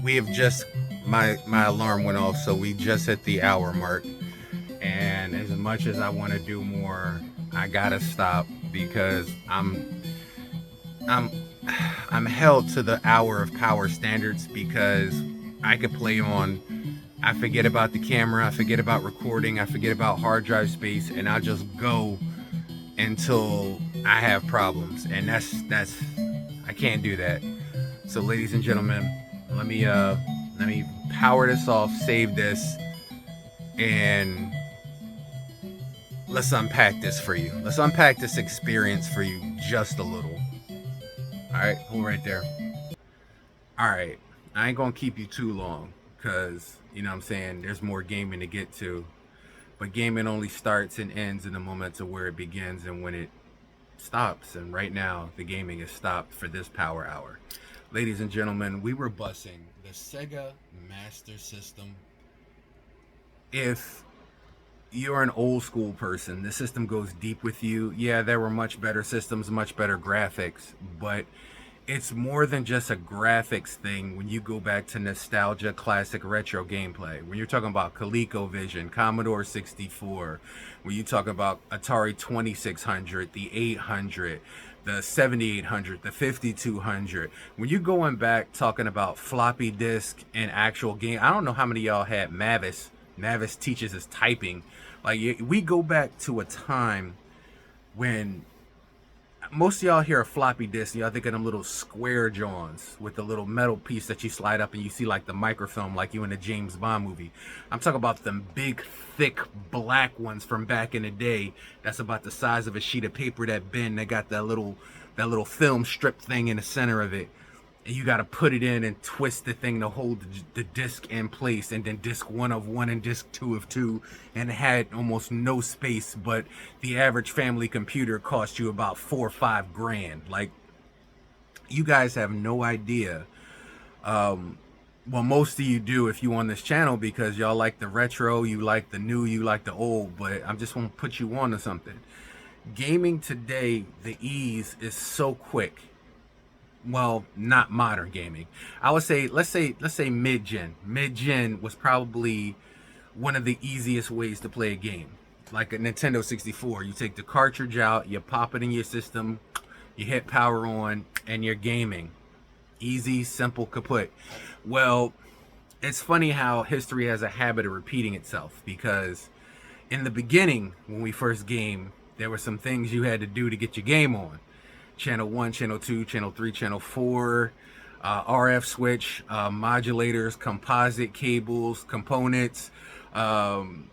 We have just my alarm went off, so we just hit the hour mark. And as much as I want to do more, I gotta stop because I'm I'm held to the hour of power standards because I could play on. I forget about the camera, I forget about recording, I forget about hard drive space, and I'll just go until I have problems, and that's I can't do that. So, ladies and gentlemen, let me power this off, save this, and let's unpack this for you. Let's unpack this experience for you just a little. All right, hold right there. All right, I ain't gonna keep you too long because you know what I'm saying there's more gaming to get to, but gaming only starts and ends in the moments of where it begins and when it stops. And right now, the gaming is stopped for this power hour. Ladies and gentlemen, we were bussing the Sega Master System. If you're an old school person, the system goes deep with you. Yeah, there were much better systems, much better graphics, but it's more than just a graphics thing when you go back to nostalgia, classic retro gameplay. When you're talking about ColecoVision, Commodore 64, when you talk about Atari 2600, the 800, the 7800, the 5200, when you're going back talking about floppy disk and actual game, I don't know how many of y'all had Mavis. Mavis teaches us typing. Like, we go back to a time when most of y'all hear a floppy disk, y'all think of them little square johns with the little metal piece that you slide up and you see like the microfilm like you in a James Bond movie. I'm talking about them big, thick, black ones from back in the day that's about the size of a sheet of paper that bend. They got that little film strip thing in the center of it. And you got to put it in and twist the thing to hold the disc in place, and then disc 1 of 1 and disc 2 of 2, and it had almost no space, but the average family computer cost you about 4 or 5 grand. Like, you guys have no idea. Well, most of you do if you on this channel because y'all like the retro, you like the new, you like the old, but I'm just want to put you on to something. Gaming today, the ease is so quick. Well, not modern gaming. I would say, let's say mid-gen. Mid-gen was probably one of the easiest ways to play a game. Like a Nintendo 64, you take the cartridge out, you pop it in your system, you hit power on, and you're gaming. Easy, simple, kaput. Well, it's funny how history has a habit of repeating itself, because in the beginning, when we first game, there were some things you had to do to get your game on. Channel 1, Channel 2, Channel 3, Channel 4, RF switch, modulators, composite cables, components, coaxials,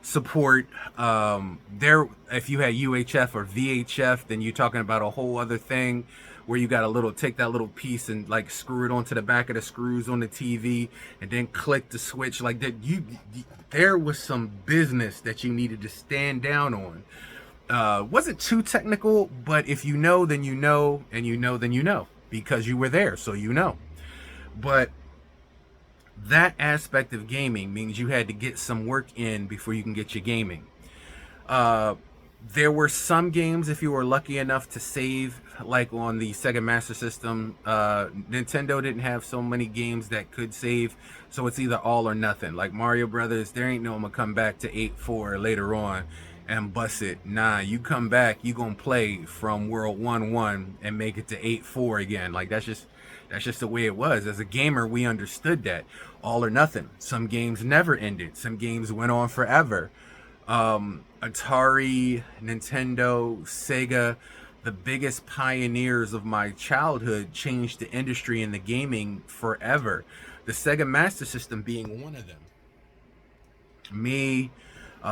support. If you had UHF or VHF, then you're talking about a whole other thing where you got to take that little piece and like screw it onto the back of the screws on the TV and then click the switch like that. There was some business that you needed to stand down on. Wasn't too technical, but if you know, then you know, and you know, then you know, because you were there, so you know. But that aspect of gaming means you had to get some work in before you can get your gaming. There were some games, if you were lucky enough to save, like on the Sega Master System, Nintendo didn't have so many games that could save, so it's either all or nothing. Like Mario Brothers, there ain't no I'm gonna come back to 8-4 later on and bust it. Nah, you come back, you gonna play from World 1-1 and make it to 8-4 again. Like that's just the way it was. As a gamer, we understood that. All or nothing. Some games never ended. Some games went on forever. Atari, Nintendo, Sega, the biggest pioneers of my childhood, changed the industry and the gaming forever. The Sega Master System being one of them. Me,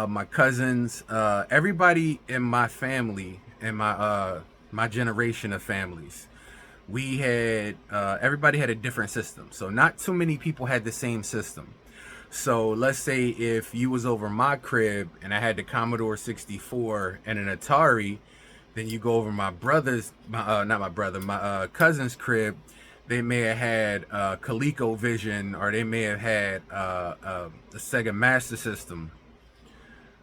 my cousins, everybody in my family, in my generation of families, everybody had a different system. So not too many people had the same system. So let's say if you was over my crib and I had the Commodore 64 and an Atari, then you go over my brother's, not my brother, my cousin's crib. They may have had ColecoVision, or they may have had the Sega Master System.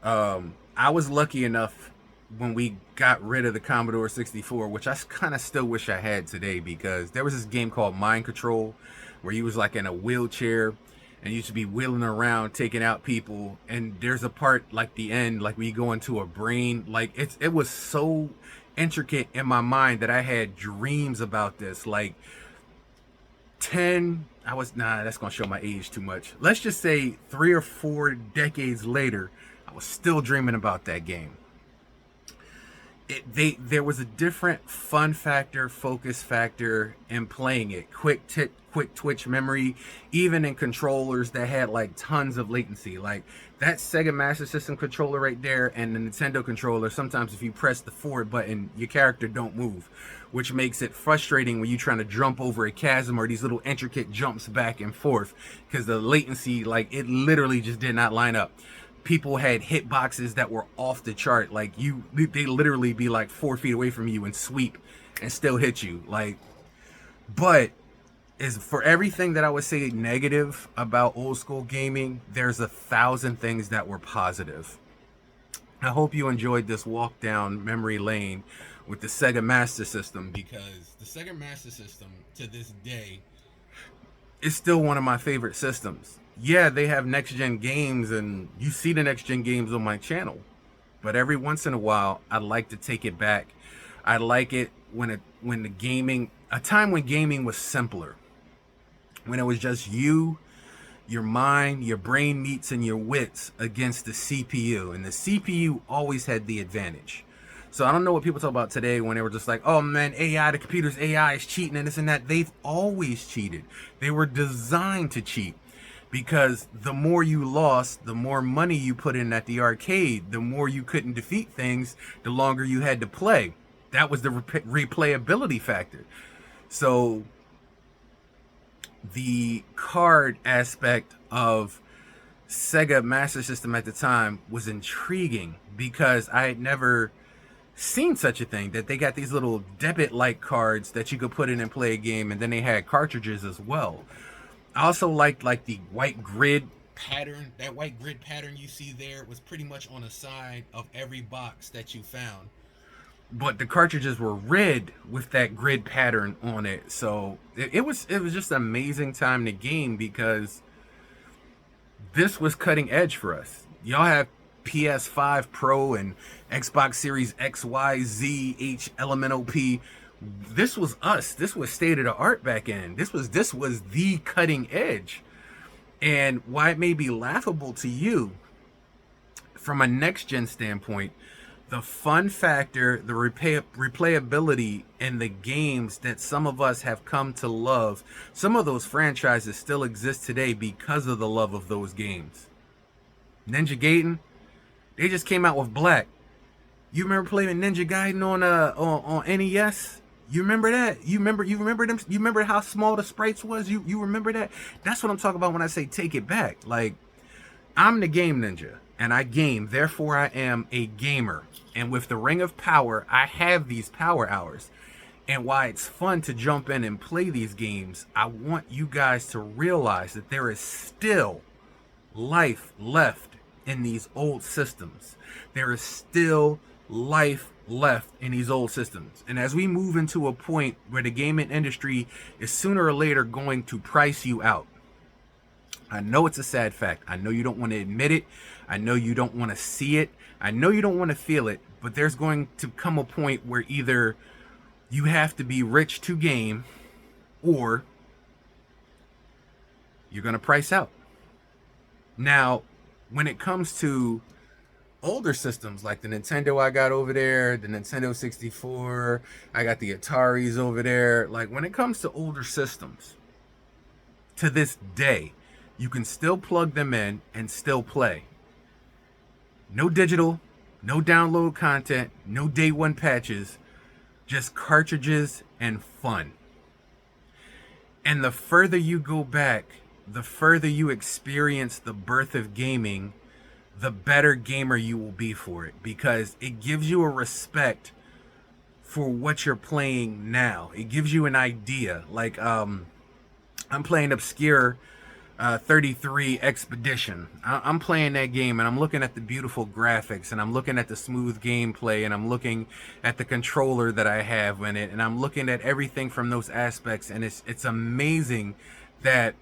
I was lucky enough when we got rid of the Commodore 64, which I kind of still wish I had today, because there was this game called Mind Control where you was like in a wheelchair and you should be wheeling around taking out people, and there's a part like the end, like we go into a brain, like it was so intricate in my mind that I had dreams about this. Like 10, that's gonna show my age too much. Let's just say 3 or 4 decades later, I was still dreaming about that game. There was a different fun factor, focus factor in playing it. Quick twitch memory, even in controllers that had like tons of latency. Like that Sega Master System controller right there and the Nintendo controller, sometimes if you press the forward button, your character don't move, which makes it frustrating when you're trying to jump over a chasm or these little intricate jumps back and forth, because the latency, like, it literally just did not line up. People had hitboxes that were off the chart. Like they literally be like 4 feet away from you and sweep and still hit you. Like, but is for everything that I would say negative about old school gaming, there's 1,000 things that were positive. I hope you enjoyed this walk down memory lane with the Sega Master System, because the Sega Master System to this day is still one of my favorite systems. Yeah, they have next gen games and you see the next gen games on my channel, but every once in a while I like to take it back. I like it when the gaming, a time when gaming was simpler, when it was just you, your mind, your brain meats, and your wits against the CPU, and the CPU always had the advantage. So I don't know what people talk about today when they were just like, oh man, AI, the computer's AI is cheating and this and that. They've always cheated. They were designed to cheat, because the more you lost, the more money you put in at the arcade, the more you couldn't defeat things, the longer you had to play. That was the replayability factor. So the card aspect of Sega Master System at the time was intriguing, because I had never seen such a thing, that they got these little debit-like cards that you could put in and play a game, and then they had cartridges as well. I also liked like the white grid pattern. That white grid pattern you see there was pretty much on the side of every box that you found, but the cartridges were red with that grid pattern on it. So it was just an amazing time to game, because this was cutting edge for us. Y'all have PS5 Pro and Xbox Series X, Y, Z, H, Elemental P. This was us. This was state of the art back in. This was the cutting edge. And why it may be laughable to you, from a next gen standpoint, the fun factor, the replayability in the games that some of us have come to love, some of those franchises still exist today because of the love of those games. Ninja Gaiden, they just came out with Black. You remember playing Ninja Gaiden on NES? You remember that? You remember them? You remember how small the sprites was? You remember that? That's what I'm talking about when I say take it back. Like, I'm the game ninja, and I game, therefore I am a gamer. And with the Ring of Power, I have these power hours. And why it's fun to jump in and play these games, I want you guys to realize that there is still life left in these old systems. There is still life left in these old systems. And as we move into a point where the gaming industry is sooner or later going to price you out, I know it's a sad fact. I know you don't want to admit it. I know you don't want to see it. I know you don't want to feel it, but there's going to come a point where either you have to be rich to game, or you're going to price out. Now, when it comes to older systems like the Nintendo I got over there, the Nintendo 64, I got the Ataris over there. Like, when it comes to older systems, to this day, you can still plug them in and still play. No digital, no download content, no day one patches, just cartridges and fun. And the further you go back, the further you experience the birth of gaming, the better gamer you will be for it, because it gives you a respect for what you're playing now. It gives you an idea. Like, I'm playing Obscure 33 Expedition. I'm playing that game and I'm looking at the beautiful graphics and I'm looking at the smooth gameplay and I'm looking at the controller that I have in it and I'm looking at everything from those aspects, and it's amazing that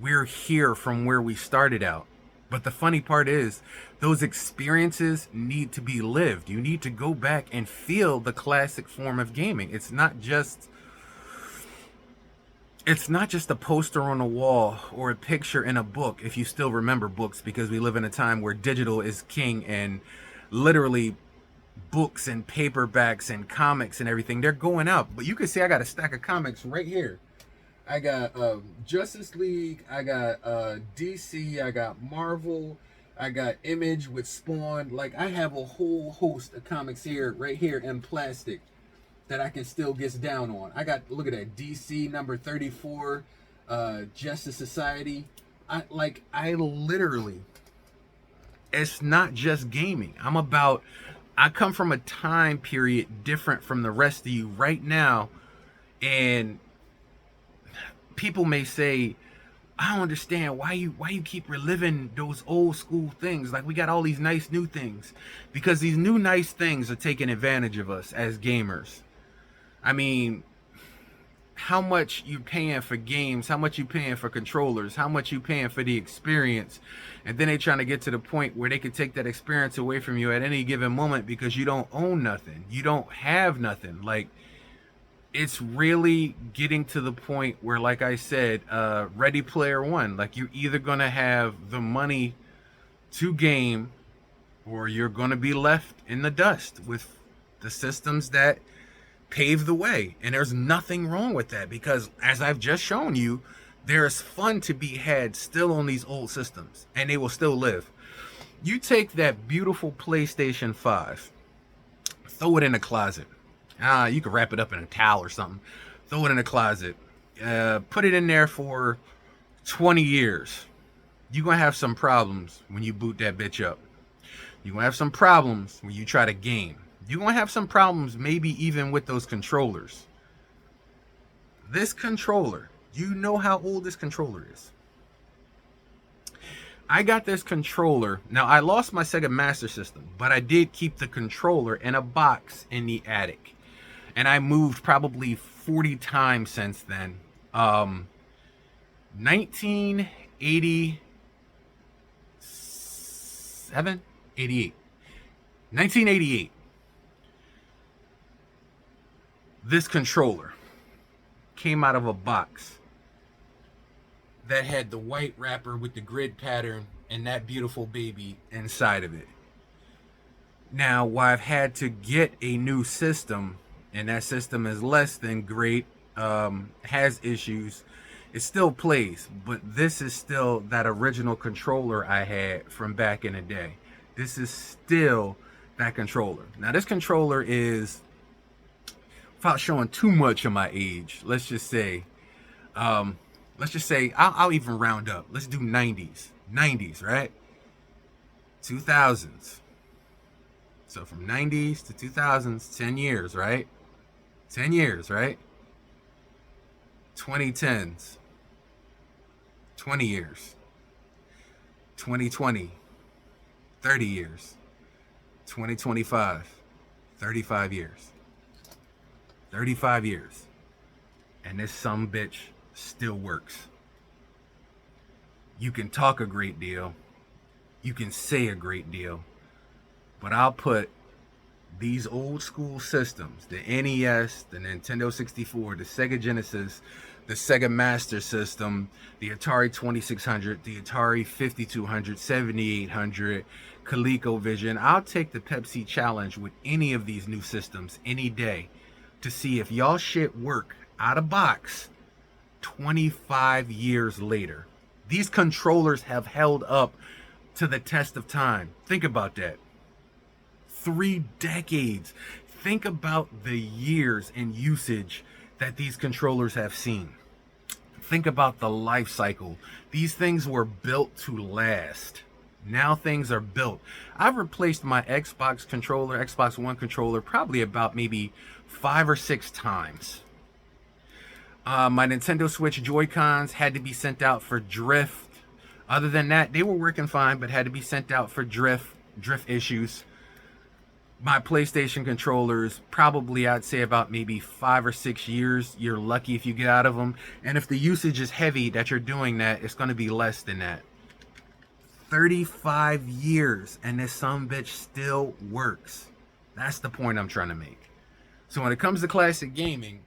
we're here from where we started out. But the funny part is, those experiences need to be lived. You need to go back and feel the classic form of gaming. It's not just a poster on a wall or a picture in a book, if you still remember books, because we live in a time where digital is king, and literally books and paperbacks and comics and everything, they're going up. But you can see I got a stack of comics right here. I got Justice League, I got DC, I got Marvel, I got Image with Spawn. Like, I have a whole host of comics here, right here in plastic, that I can still get down on. I got, look at that, DC number 34, Justice Society. I literally, it's not just gaming. I come from a time period different from the rest of you right now, and people may say, I don't understand why you keep reliving those old school things. Like, we got all these nice new things. Because these new nice things are taking advantage of us as gamers. I mean, how much you paying for games, how much you paying for controllers, how much you paying for the experience, and then they trying to get to the point where they could take that experience away from you at any given moment because you don't own nothing, you don't have nothing. Like, it's really getting to the point where, like I said, Ready Player One, like, you're either gonna have the money to game, or you're gonna be left in the dust with the systems that pave the way. And there's nothing wrong with that, because as I've just shown you, there's fun to be had still on these old systems, and they will still live. You take that beautiful PlayStation 5, throw it in a closet. You could wrap it up in a towel or something, throw it in a closet, put it in there for 20 years. You're gonna have some problems when you boot that bitch up. You're gonna have some problems when you try to game. You're gonna have some problems maybe even with those controllers. This controller, you know how old this controller is. I got this controller. Now, I lost my Sega Master System, but I did keep the controller in a box in the attic. And I moved probably 40 times since then. 1987? 88. 1988. This controller came out of a box that had the white wrapper with the grid pattern and that beautiful baby inside of it. Now, while I've had to get a new system, and that system is less than great, has issues, it still plays, but this is still that original controller I had from back in the day. This is still that controller. Now, this controller is, without showing too much of my age, let's just say I'll even round up. Let's do 90s, right? 2000s. So from 90s to 2000s, 10 years, right? 10 years, right? 2010s, 20 years. 2020, 30 years. 2025, 35 years. 35 years. And this sumbitch still works. You can talk a great deal. You can say a great deal. But I'll put these old school systems, the NES, the Nintendo 64, the Sega Genesis, the Sega Master System, the Atari 2600, the Atari 5200, 7800, ColecoVision. I'll take the Pepsi challenge with any of these new systems any day to see if y'all shit work out of box 25 years later. These controllers have held up to the test of time. Think about that. 3 decades. Think about the years and usage that these controllers have seen. Think about the life cycle. These things were built to last. Now things are built. I've replaced my Xbox One controller, probably about maybe 5 or 6 times. My Nintendo Switch Joy-Cons had to be sent out for drift. Other than that, they were working fine, but had to be sent out for drift issues. My PlayStation controllers, probably I'd say about maybe 5 or 6 years. You're lucky if you get out of them. And if the usage is heavy that you're doing that, it's going to be less than that. 35 years and this sumbitch still works. That's the point I'm trying to make. So when it comes to classic gaming,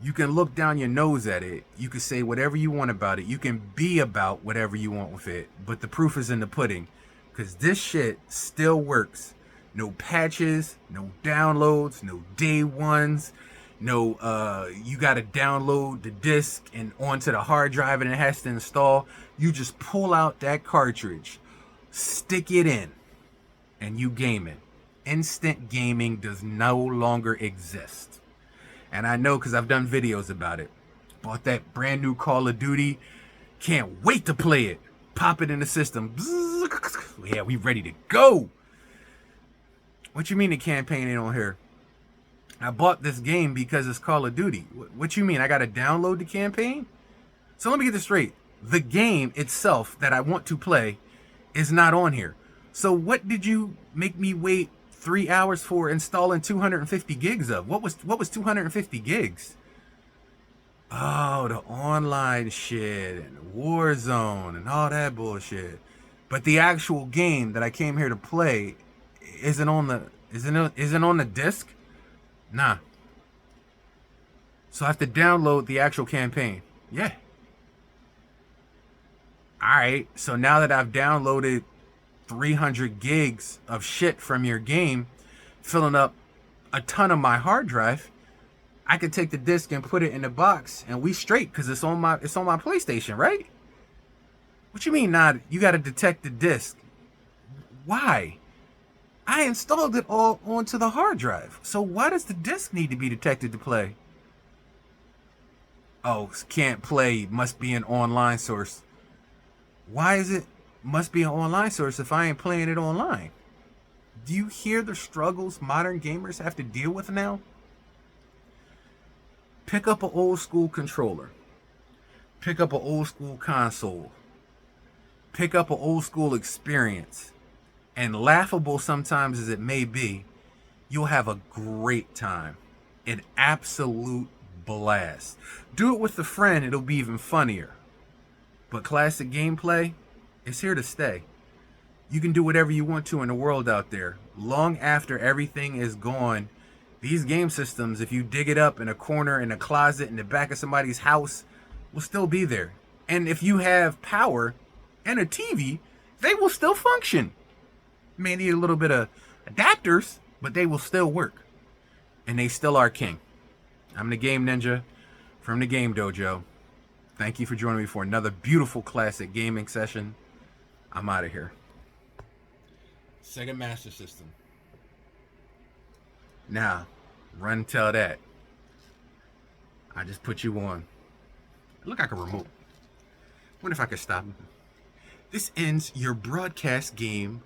you can look down your nose at it. You can say whatever you want about it. You can be about whatever you want with it. But the proof is in the pudding. Because this shit still works. No patches, no downloads, no day ones. No, you got to download the disc and onto the hard drive and it has to install. You just pull out that cartridge, stick it in, and you gaming. Instant gaming does no longer exist. And I know because I've done videos about it. Bought that brand new Call of Duty. Can't wait to play it. Pop it in the system. Yeah, we ready to go. What you mean the campaign ain't on here? I bought this game because it's Call of Duty. What you mean? I got to download the campaign? So let me get this straight. The game itself that I want to play is not on here. So what did you make me wait 3 hours for installing 250 gigs of? What was 250 gigs? Oh, the online shit and Warzone and all that bullshit. But the actual game that I came here to play isn't on the disc? Nah. So I have to download the actual campaign. Yeah. Alright, so now that I've downloaded 300 gigs of shit from your game, filling up a ton of my hard drive, I could take the disc and put it in the box and we straight because it's on my PlayStation, right? What you mean not? You gotta detect the disc. Why? I installed it all onto the hard drive. So why does the disc need to be detected to play? Oh, can't play, must be an online source. Why is it must be an online source if I ain't playing it online? Do you hear the struggles modern gamers have to deal with now? Pick up an old school controller. Pick up an old school console. Pick up an old school experience. And laughable sometimes as it may be, you'll have a great time. An absolute blast. Do it with a friend, it'll be even funnier. But classic gameplay is here to stay. You can do whatever you want to in the world out there. Long after everything is gone, these game systems, if you dig it up in a corner, in a closet, in the back of somebody's house, will still be there. And if you have power and a TV, they will still function. May need a little bit of adapters, but they will still work. And they still are king. I'm the Game Ninja from the Game Dojo. Thank you for joining me for another beautiful classic gaming session. I'm out of here. Sega Master System. Now, run tell that. I just put you on. Look like a remote. Wonder if I could stop. This ends your broadcast game.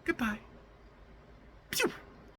Goodbye. Pew.